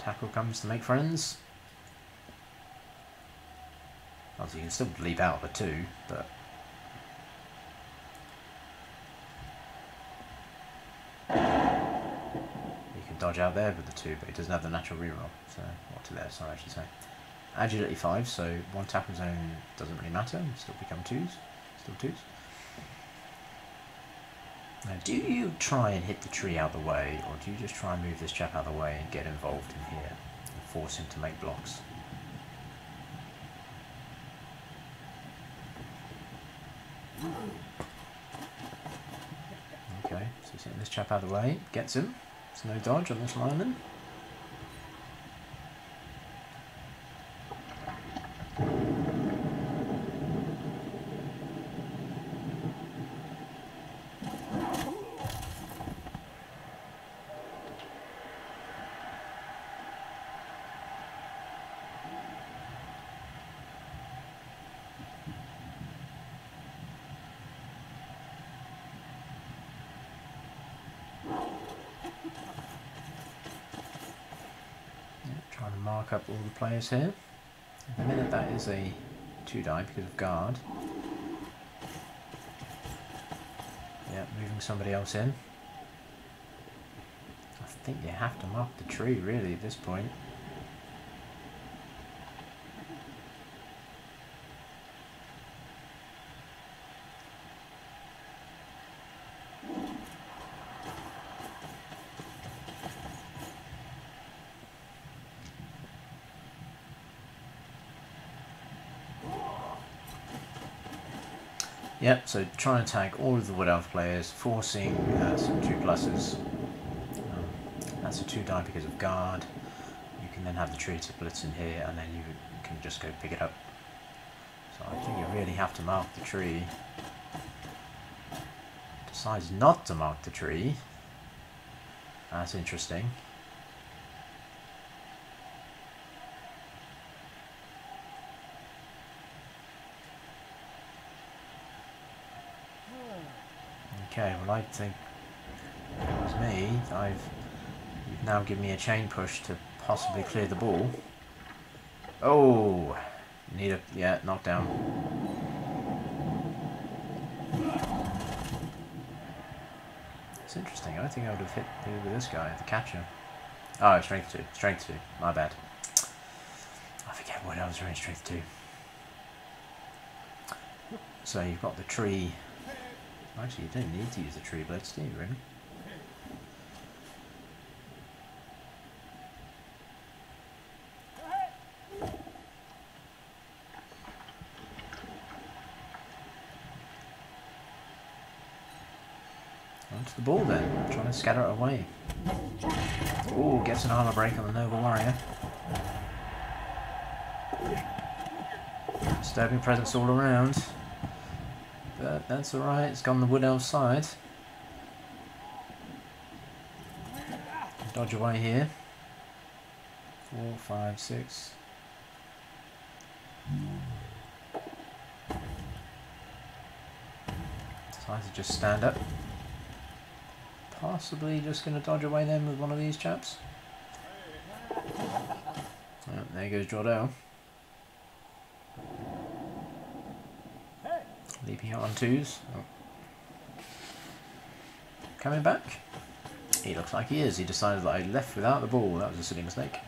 Tackle comes to make friends. Obviously you can still leap out of the 2, but dodge dodge out there with the 2, but he doesn't have the natural reroll. So, or to there, sorry, I should say. Agility 5, so 1 tackle zone doesn't really matter, still become 2s. Still 2s. Now, do you try and hit the tree out of the way, or do you just try and move this chap out of the way and get involved in here and force him to make blocks? Okay, so he's hitting this chap out of the way, gets him. There's no dodge on this lineman. Trying to mark up all the players here. At the minute that is a 2-die because of guard. Yeah, moving somebody else in. I think you have to mark the tree really at this point. Yep, so try and tag all of the Wood Elf players, forcing some 2+. That's a 2-die because of guard. You can then have the tree to blitz in here, and then you can just go pick it up. So I think you really have to mark the tree. Decides not to mark the tree. That's interesting. Okay, well I think it was me. You've now given me a chain push to possibly clear the ball. Oh, need a knockdown. It's interesting. I don't think I would have hit with this guy, the catcher. Oh, strength 2, strength 2. My bad. I forget what I was doing. Strength 2. So you've got the tree. Actually, you don't need to use the tree blitz, do you, really? Onto the ball then, trying to scatter it away. Ooh, gets an armor break on the Nurgle warrior. Disturbing presence all around. But that's alright, it's gone the Wood Elf side. Dodge away here. 4, 5, 6. Decides to just stand up. Possibly just going to dodge away then with one of these chaps. Oh, there goes Jordell. Leaping out on 2s. Oh. Coming back? He looks like he is. He decided that I left without the ball. That was a silly mistake.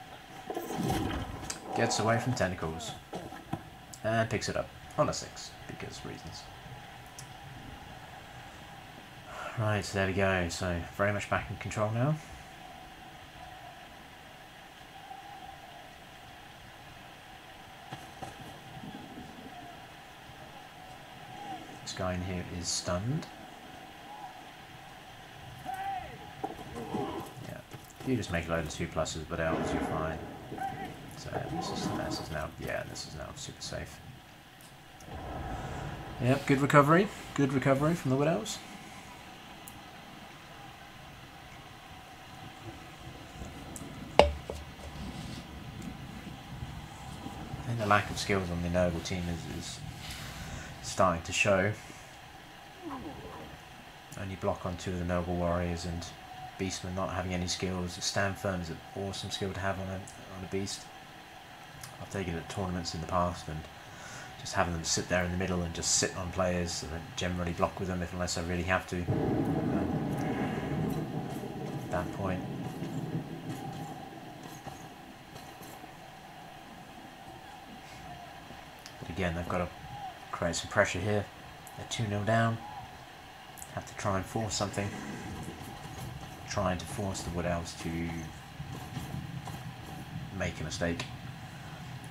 Gets away from tentacles. And picks it up on a 6, because reasons. Right, so there we go. So, very much back in control now. This guy in here is stunned. Yeah, if you just make a load of 2+, but Elves, you're fine. So this is now super safe. Yep, good recovery from the Wood Elves. I think the lack of skills on the Nurgle team is starting to show. Only block on 2 of the Nurgle warriors, and Beastman not having any skills. Stand firm is an awesome skill to have on a beast. I've taken it at tournaments in the past, and just having them sit there in the middle and just sit on players. I don't generally block with them unless I really have to. At that point, again, they've got to create some pressure here. They're 2-0 down. Have to try and force something. Trying to force the Wood Elves to make a mistake.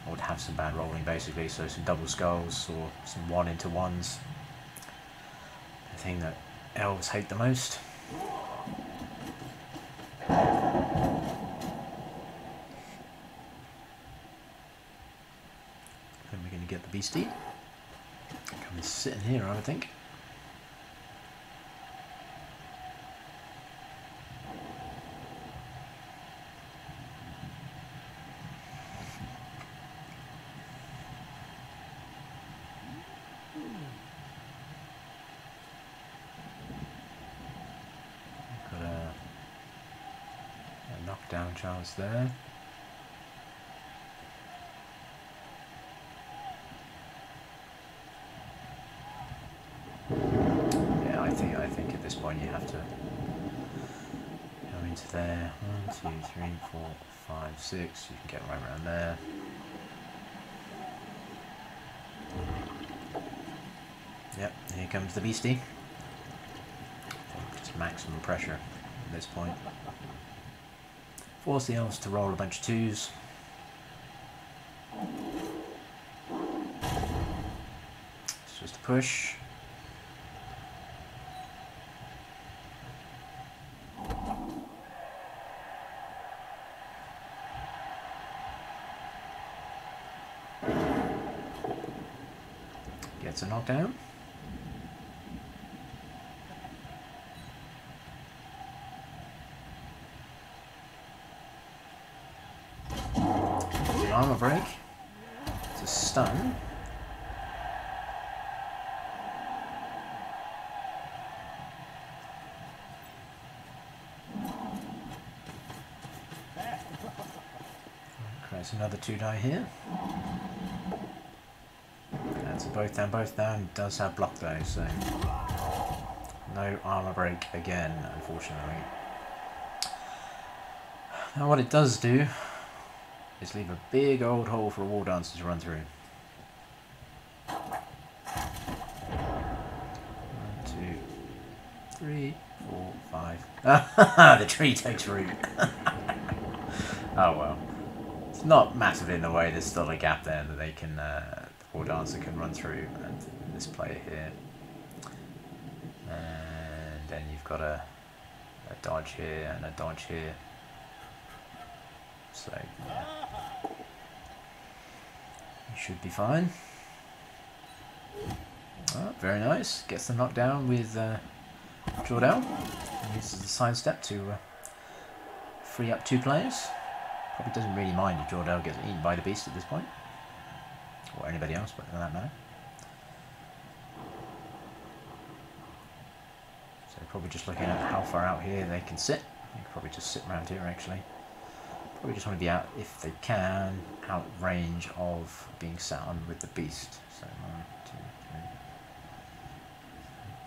Or to have some bad rolling, basically. So some double skulls or some 1-into-1s. The thing that Elves hate the most. Then we're going to get the beastie. Come and sit in here, I would think. Got a knockdown chance there. I think at this point you have to go into there. 1, 2, 3, 4, 5, 6. You can get right around there. Yep, here comes the beastie. It's maximum pressure at this point. Force the elves to roll a bunch of 2s. It's just a push. Gets a knockdown. An armor break. It's a stun. Creates another 2-die here. That's both down. Does have block though, so no armor break again, unfortunately. Now what it does do is leave a big old hole for a War Dancer to run through. 1, 2, 3, 4, 5. The tree takes root. Oh well. It's not massively in the way, there's still a gap there that they can, the War Dancer can run through, and this player here. And then you've got a dodge here and a dodge here. So, yeah. You should be fine. Oh, very nice. Gets the knockdown with Jordell. Uses the sidestep to free up 2 players. Probably doesn't really mind if Jordell gets eaten by the beast at this point. Or anybody else, but for that matter. So probably just looking at how far out here they can sit. They could probably just sit around here actually. Probably just want to be out, if they can, out range of being sat on with the beast. So 1, 2,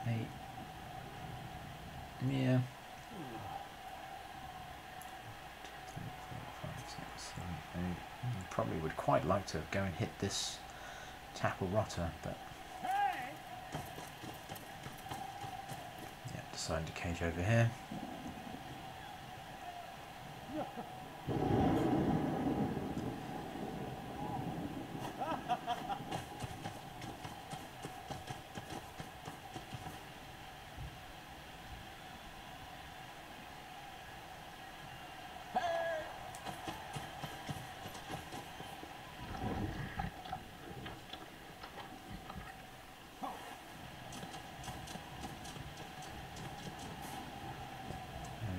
3, 8. Yeah. 2, 3, 4, 5, 6, 7, 8. Probably would quite like to go and hit this tackle rotter, but yeah, decided to cage over here.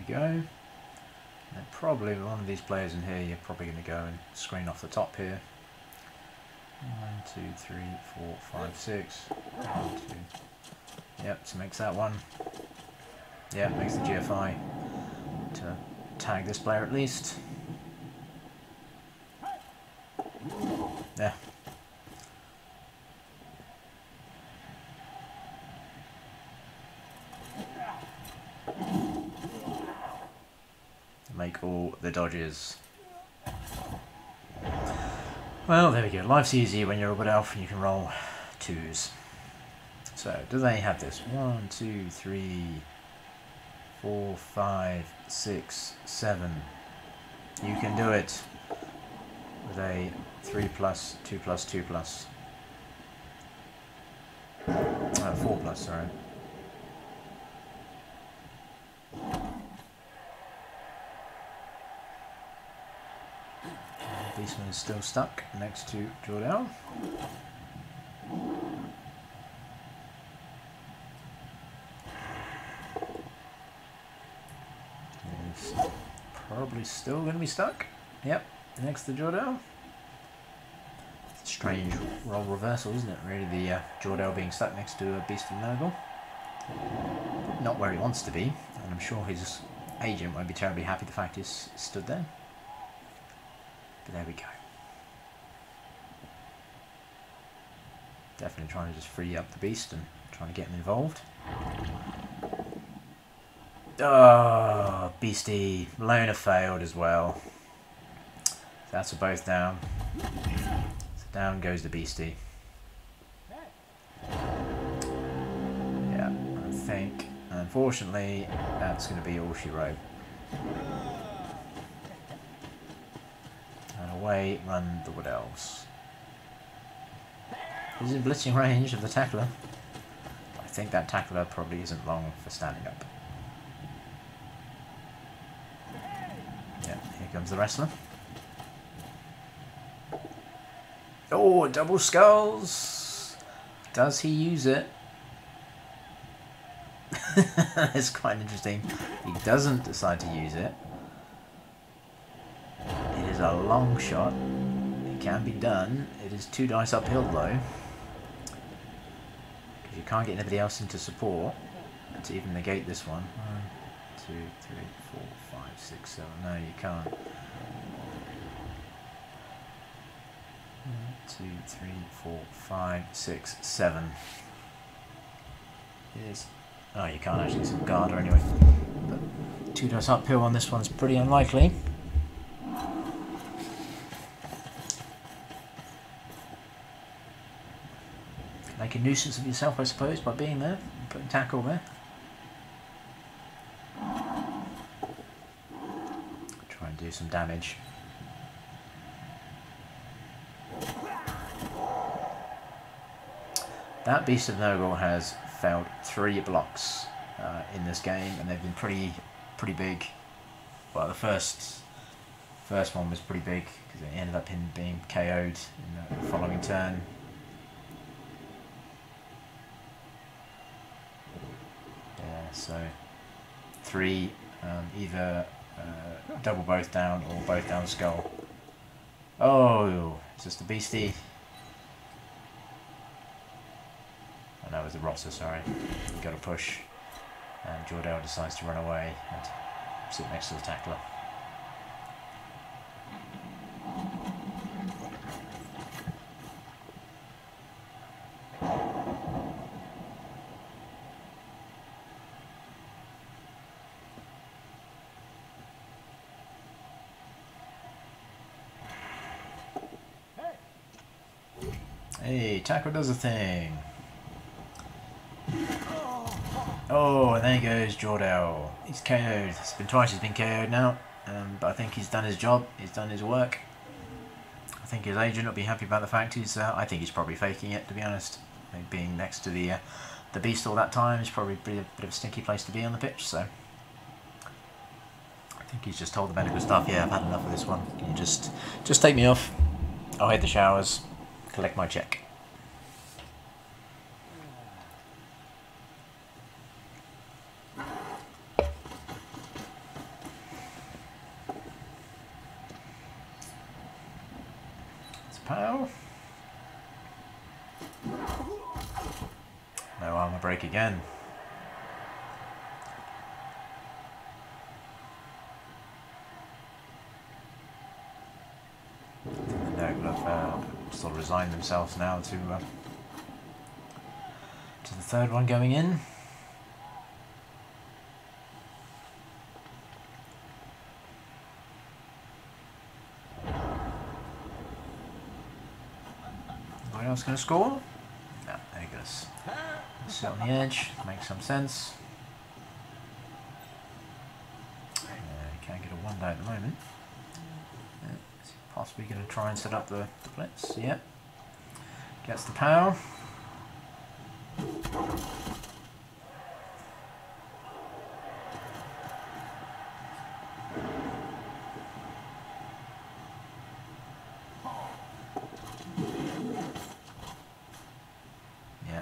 Go. And probably one of these players in here, you're probably going to go and screen off the top here. 1, 2, 3, 4, 5, 6. 1, 2. Yep, so makes that one. Yeah, makes the GFI to tag this player at least. Yeah. Make all the dodges. Well, there we go. Life's easy when you're a wood elf and you can roll 2s. So, do they have this? 1, 2, 3, 4, 5, 6, 7. You can do it with a 3+, 2+, 2+. 4+, sorry. Beastman is still stuck next to Jordan. He's probably still going to be stuck. Yep, next to Jordan. It's a strange role reversal, isn't it? Really, the Jordan being stuck next to a Beast of Nurgle. Not where he wants to be, and I'm sure his agent won't be terribly happy the fact he's stood there. But there we go. Definitely trying to just free up the beast and trying to get him involved. Oh, beastie. Loner failed as well. So that's both down. So down goes the beastie. Yeah, I think, unfortunately, that's going to be all she wrote. And away run the Wood Elves. He's in blitzing range of the tackler. I think that tackler probably isn't long for standing up. Yeah, here comes the wrestler. Oh, double skulls! Does he use it? It's quite interesting. He doesn't decide to use it. It is a long shot. It can be done. It is 2 dice uphill though. Because you can't get anybody else into support to even negate this one. 1, 2, 3, 4, 5, 6, 7. No, you can't. 1, 2, 3, 4, 5, 6, 7. Is oh, you can't actually guard her anyway. But 2 dice uphill on this one's pretty unlikely. Make a nuisance of yourself, I suppose, by being there and putting tackle there. Try and do some damage. That Beast of Nurgle has failed 3 blocks in this game, and they've been pretty big. Well, the first one was pretty big because it ended up in being KO'd in the following turn. Yeah, so 3, either double both down or both down skull. Oh, it's just a beastie. Oh, no, it was the Rosser, sorry. You got to push. And Jordell decides to run away and sit next to the tackler. Hey, tackle does a thing. Oh, and there he goes, Jordell. He's KO'd. It's been twice he's been KO'd now, but I think he's done his job. He's done his work. I think his agent will be happy about the fact he's. I think he's probably faking it, to be honest. I think being next to the beast all that time is probably a bit of a stinky place to be on the pitch. So I think he's just told the medical staff, "Yeah, I've had enough of this one. Can you just take me off? I'll hit the showers, collect my check." Pow. No armor break again. I think the Nurgle have sort of resigned themselves now to the third one going in. Anyone else going to score? No, they're going to sit on the edge. Makes some sense. Can't get a one-day at the moment. Is he possibly going to try and set up the blitz? Yep. Gets the power.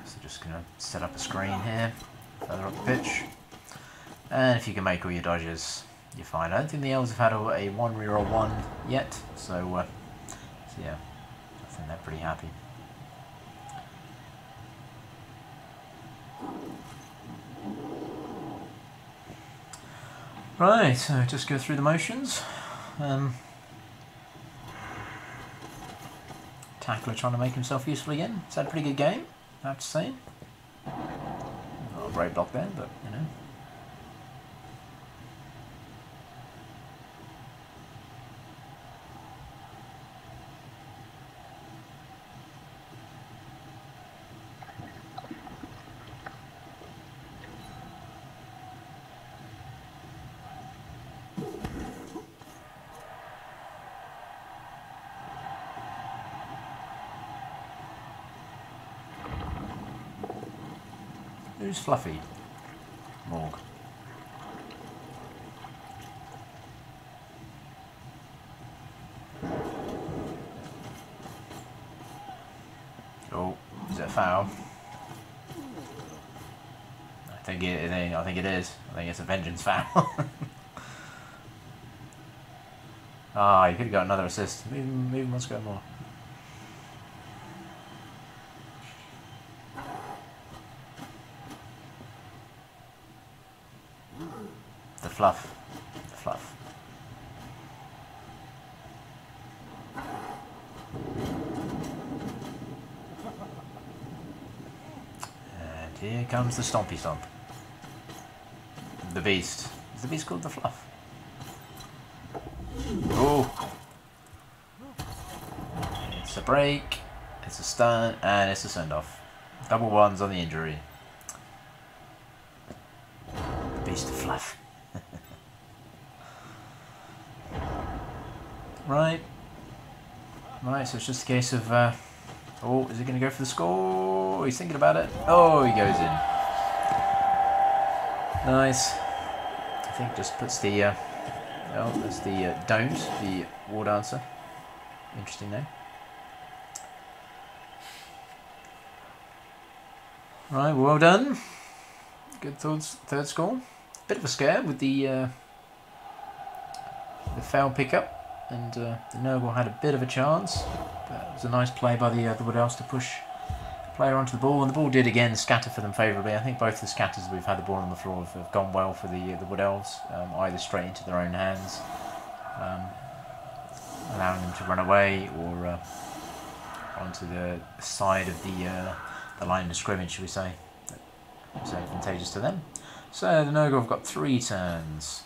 So just going to set up a screen here, further up the pitch. And if you can make all your dodges, you're fine. I don't think the Elves have had a one reroll one yet, so yeah, I think they're pretty happy. Right, so just go through the motions. Tackler trying to make himself useful again. It's had a pretty good game, I have to say. Not a great block there, but you know. Who's Fluffy? Morg. Oh, is it a foul? I think it is. I think it's a vengeance foul. Ah, you could have got another assist. Move him, let's go more. The fluff. The fluff. And here comes the Stompy Stomp. The Beast. Is the Beast called the Fluff? Oh! It's a break, it's a stun, and it's a send-off. Double ones on the injury. The Beast of Fluff. Right, so it's just a case of, oh, is he going to go for the score? He's thinking about it. Oh, he goes in. Nice. I think just puts the, oh, that's the don't, the war dancer. Interesting name. Right, well done. Good third score. Bit of a scare with the foul pickup. And the Nurgle had a bit of a chance, but it was a nice play by the Wood Elves to push the player onto the ball, and the ball did again scatter for them favourably. I think both the scatters we've had the ball on the floor have gone well for the Wood Elves, either straight into their own hands, allowing them to run away, or onto the side of the line of scrimmage, should we say. That was advantageous to them. So the Nurgle have got 3 turns.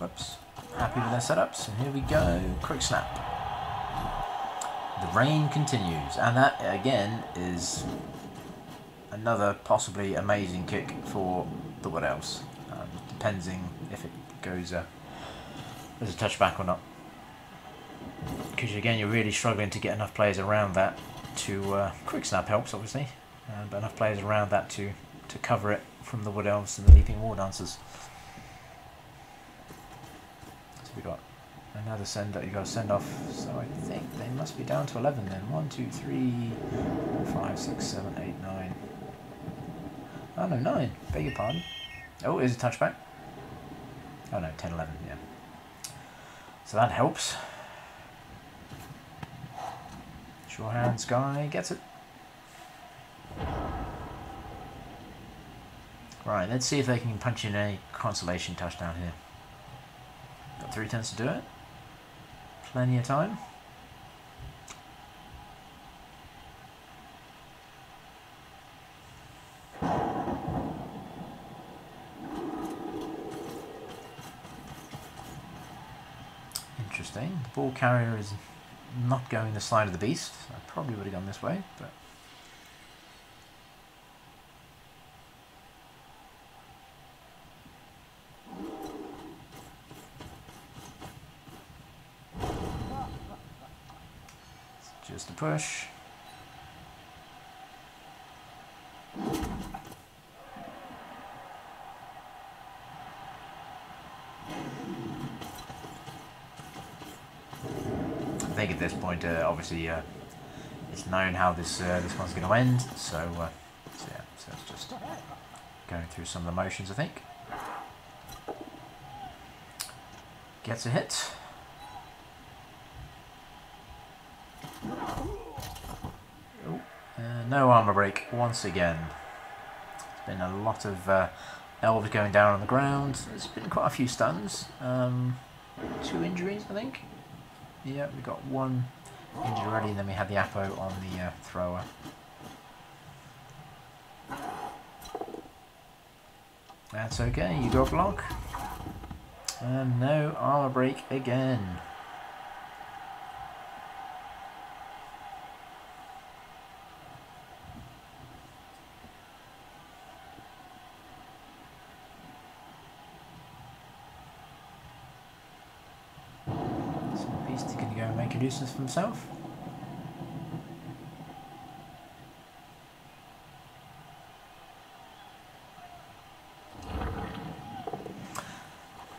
Whoops. Happy with their setups, and here we go. Quick snap. The rain continues, and that again is another possibly amazing kick for the Wood Elves. Depending if it goes as a touchback or not. Because again, you're really struggling to get enough players around that to quick snap helps obviously, but enough players around that to cover it from the Wood Elves and the Leaping War Dancers. We got another send that you got to send off, so I think they must be down to 11 then. 1, 2, 3, 4, 5, 6, 7, 8, 9. Oh no, 9. Beg your pardon. Oh, here's a touchback. Oh no, 10, 11, yeah. So that helps. Sure hands guy gets it. Right, let's see if they can punch in a consolation touchdown here. Got 3 turns to do it. Plenty of time. Interesting. The ball carrier is not going the side of the beast. I probably would have gone this way, but... It's just a push. I think at this point, obviously, it's known how this one's going to end. So yeah, so it's just going through some of the motions, I think. Gets a hit. Oh, no armor break once again. There's been a lot of elves going down on the ground. There's been quite a few stuns. 2 injuries, I think. Yeah, we got 1 injured already, and then we had the Apo on the thrower. That's okay, you go block. And no armor break again. Beast is going to go and make a nuisance for himself.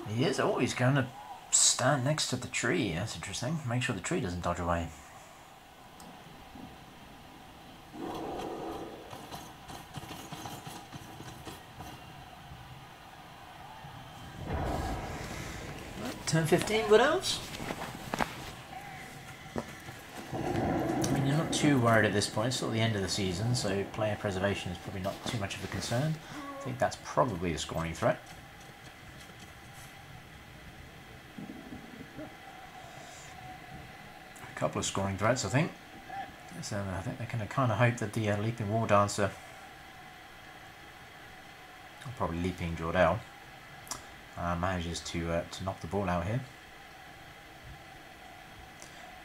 He is always going to stand next to the tree. That's interesting. Make sure the tree doesn't dodge away. Turn 15, Wood Elves. I mean, you're not too worried at this point. It's still the end of the season, so player preservation is probably not too much of a concern. I think that's probably a scoring threat. A couple of scoring threats, I think. So I think they can kind of hope that the Leaping War Dancer, or probably Leaping Jordell, manages to knock the ball out here.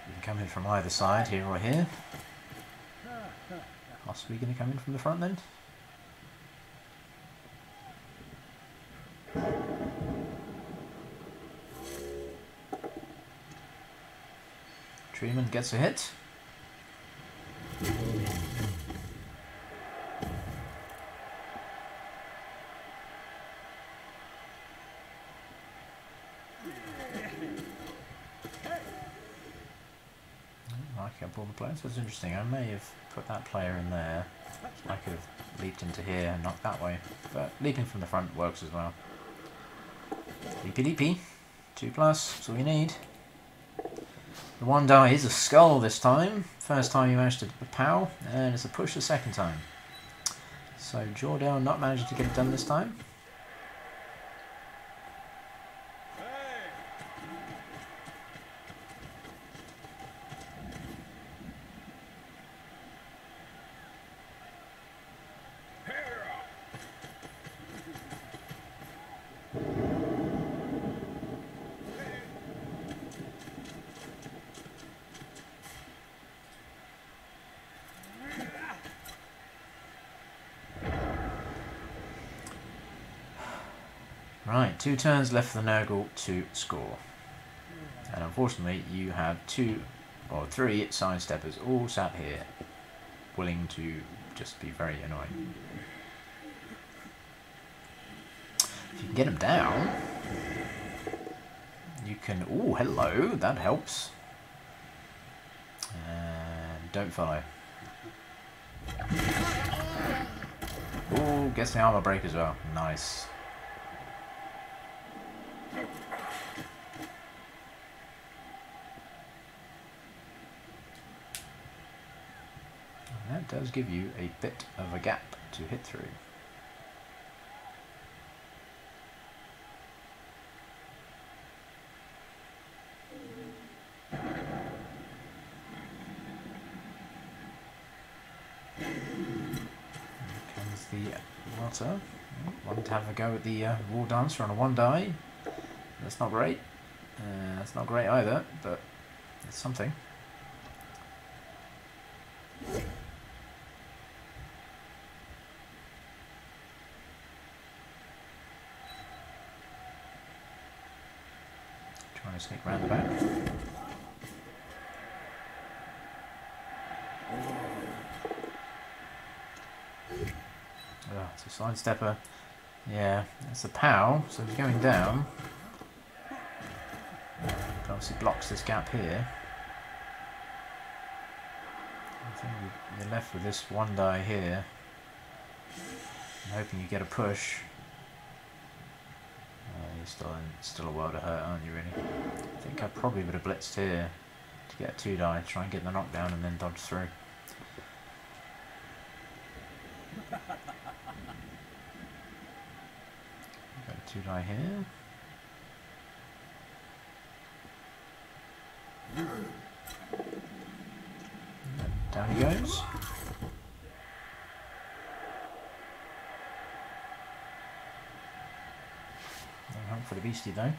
You can come in from either side, here or here. Possibly going to come in from the front then. Treeman gets a hit. Up all the players. That's interesting. I may have put that player in there. I could have leaped into here and knocked that way. But leaping from the front works as well. Leapy leapy. 2+. That's all you need. The 1 die is a skull this time. First time you managed to pow. And it's a push the second time. So Jordell not managing to get it done this time. Right, 2 turns left for the Nurgle to score. And unfortunately, you have 2 or 3 sidesteppers all sat here, willing to just be very annoying. If you can get them down, you can... Oh, hello, that helps. And don't follow. Oh, gets the armor break as well. Nice. That does give you a bit of a gap to hit through. Here comes the Rotter. Wanting to have a go at the War Dancer on a 1 die. That's not great. That's not great either, but it's something. Trying to sneak round the back. Oh, it's a side stepper. Yeah, it's a POW, so he's going down. It obviously blocks this gap here. I think you're left with this one die here. I'm hoping you get a push. You're still a world of hurt, aren't you, really? I think I probably would have blitzed here to get a 2 die, try and get the knockdown and then dodge through. Got a 2 die here. Down he goes. No help for the beastie though.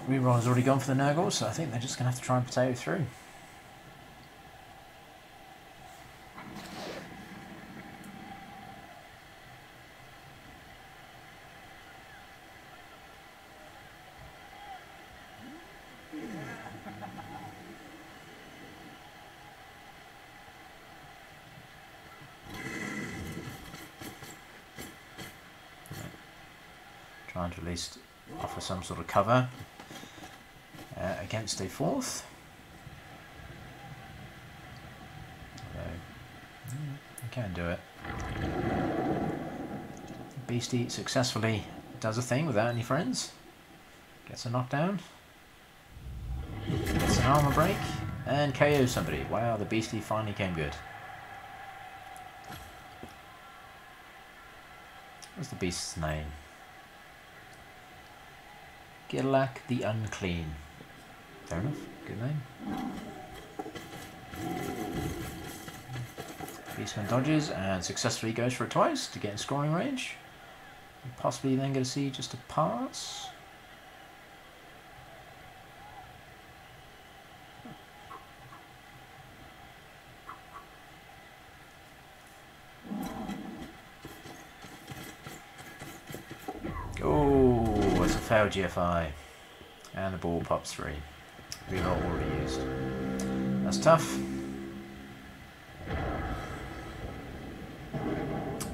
Reroll has already gone for the Nurgle, so I think they're just going to have to try and potato through. Trying to at least offer some sort of cover against a 4th. So, you can do it. Beastie successfully does a thing without any friends. Gets a knockdown. Gets an armor break. And KOs somebody. Wow, the Beastie finally came good. What's the beast's name? Gilak the Unclean. Fair enough. Good name. Beastman dodges and successfully goes for it twice to get in scoring range. And possibly then going to see just a pass. Oh, it's a failed GFI. And the ball pops 3. Reroll already used. That's tough.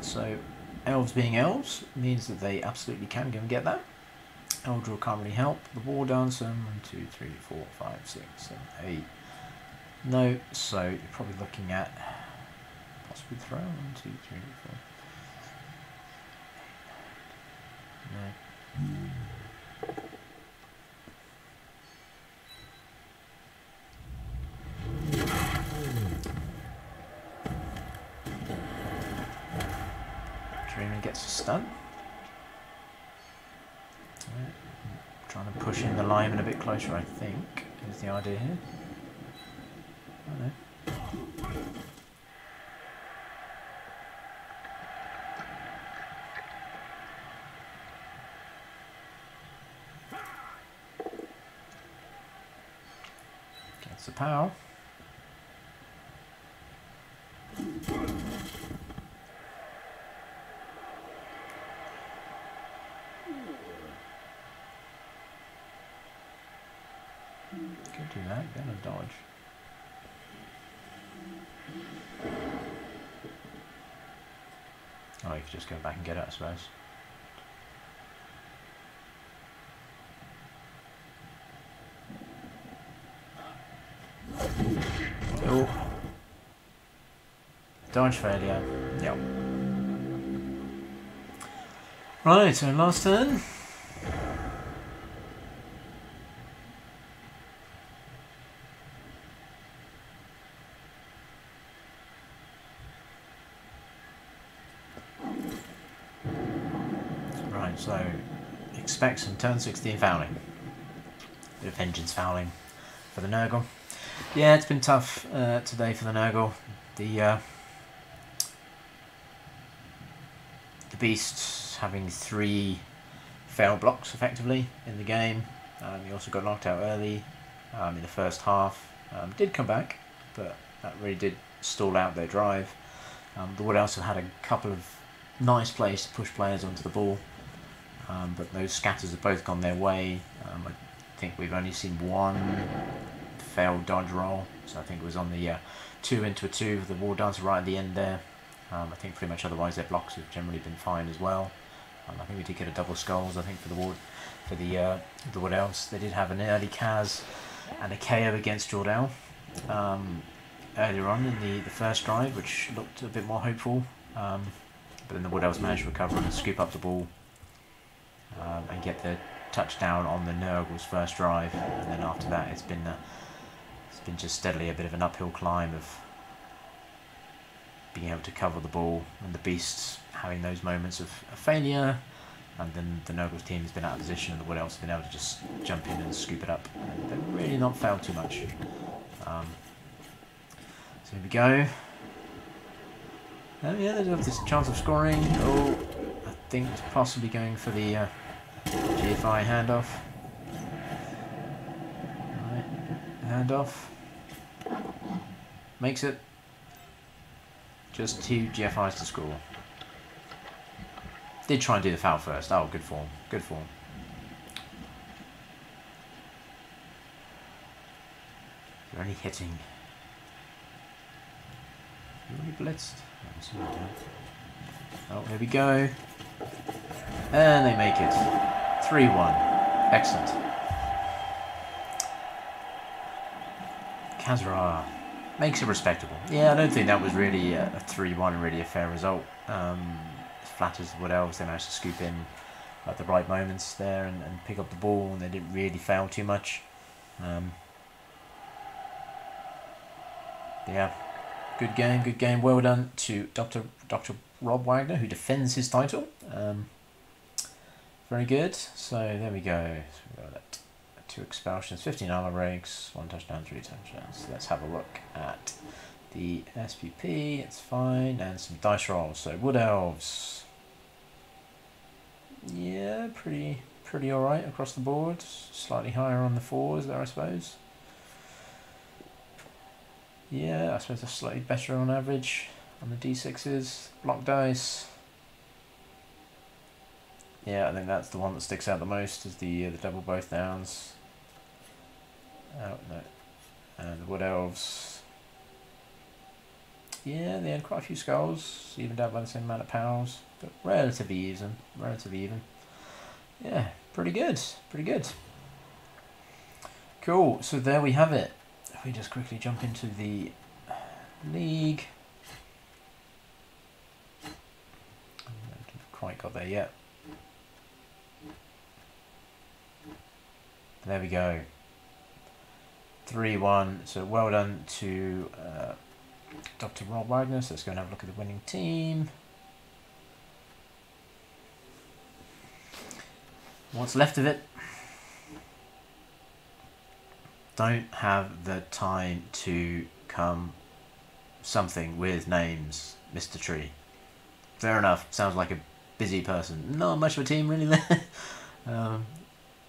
So, Elves being Elves means that they absolutely can go and get that. Eldril can't really help. The War Dancer, 1, 2, 3, 4, 5, 6, 7, 8. No, so you're probably looking at possibly throw. 1, 2, 3, 4. No. Dreamer gets a stun. Right. Trying to push in the lineman a bit closer, I think, is the idea here. I don't know. Gets the POW. Could do that, gonna dodge. Oh, you could just go back and get it, I suppose. Oh. Dodge failure. Yep. Right, so last turn. Right, so expect some turn 16 fouling. Bit of vengeance fouling for the Nurgle. Yeah, it's been tough today for the Nurgle. The Beast having 3 failed blocks effectively in the game. He also got knocked out early in the first half. Did come back, but that really did stall out their drive. The Wood also had a couple of nice place to push players onto the ball. But those scatters have both gone their way. I think we've only seen one failed dodge roll, so I think it was on the 2 into a 2 with the War Dancer right at the end there. I think pretty much otherwise their blocks have generally been fine as well. I think we did get a double skulls. I think for the Wood Elves, they did have an early Kaz and a KO against Jordell earlier on in the first drive, which looked a bit more hopeful. But then the Wood Elves managed to recover and scoop up the ball and get the touchdown on the Nurgle's first drive. And then after that, it's been just steadily a bit of an uphill climb of being able to cover the ball, and the Beasts having those moments of failure, and then the Nurgle team has been out of position and the Wood Elves have been able to just jump in and scoop it up, and they've really not failed too much. So here we go. Oh yeah, there's this chance of scoring. Oh, I think it's possibly going for the GFI handoff. Right, handoff. Makes it. Just 2 GFIs to score. Did try and do the foul first. Oh, good form. Good form. They're only hitting. Really blitzed. Oh, here we go. And they make it. 3-1. Excellent. Kazra makes it respectable. Yeah, I don't think that was really a 3-1, really a fair result. Flatters the Wood Elves, they managed to scoop in at the right moments there and pick up the ball, and they didn't really fail too much. Yeah, good game, good game. Well done to Dr. Rob Wagner, who defends his title. Very good. So there we go. So we've got that. 2 expulsions, 15 armor breaks, 1 touchdown, 3 touchdowns. So let's have a look at the SPP. It's fine, and some dice rolls. So Wood Elves, yeah, pretty all right across the board. Slightly higher on the 4s there, I suppose. Yeah, I suppose they're slightly better on average on the D6s. Block dice. Yeah, I think that's the one that sticks out the most, is the double both downs. Oh, no. And the Wood Elves. Yeah, they had quite a few skulls, evened out by the same amount of pals, but relatively even. Yeah, pretty good. Pretty good. Cool, so there we have it. If we just quickly jump into the league. I haven't quite got there yet. There we go. 3-1. So well done to Dr. Rob Wagner. So let's go and have a look at the winning team. What's left of it? Don't have the time to come something with names, Mr. Tree. Fair enough. Sounds like a busy person. Not much of a team really there.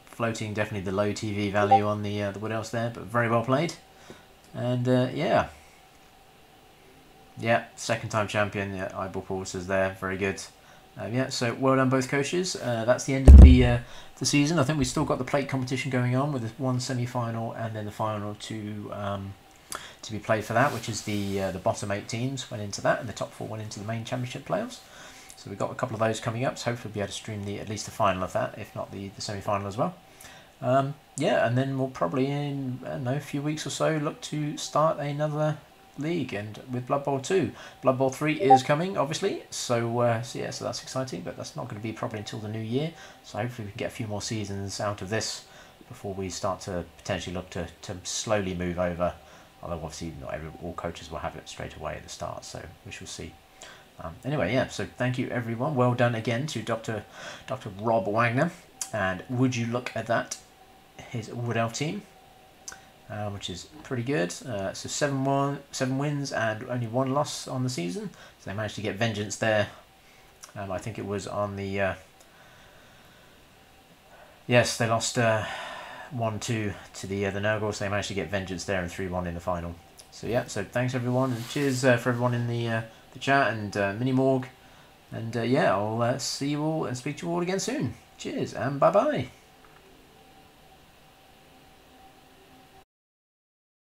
Floating definitely the low TV value on the Wood Elves there, but very well played. And yeah, second time champion. Yeah, Eyeball Paul says there, very good. Yeah, so well done both coaches. That's the end of the season. I think we've still got the plate competition going on with one semi-final and then the final to be played for that, which is the bottom 8 teams went into that, and the top 4 went into the main championship playoffs. So we've got a couple of those coming up, so hopefully we'll be able to stream at least the final of that, if not the semi-final as well. Yeah, and then we'll probably in, I don't know, a few weeks or so look to start another league, and with Blood Bowl 2. Blood Bowl 3 is coming, obviously, so yeah, so that's exciting, but that's not going to be probably until the new year, so hopefully we can get a few more seasons out of this before we start to potentially look to slowly move over, although obviously not all coaches will have it straight away at the start, so we shall see. Anyway, yeah, so thank you everyone. Well done again to Dr. Rob Wagner. And would you look at that, his Wood Elf team, which is pretty good. So 7 wins and only 1 loss on the season. So they managed to get vengeance there. I think it was on the... yes, they lost 1-2 to the Nurgle, so they managed to get vengeance there and 3-1 in the final. So yeah, so thanks everyone, and cheers for everyone in the chat, and Mini Morg, And yeah, I'll see you all and speak to you all again soon. Cheers and bye bye.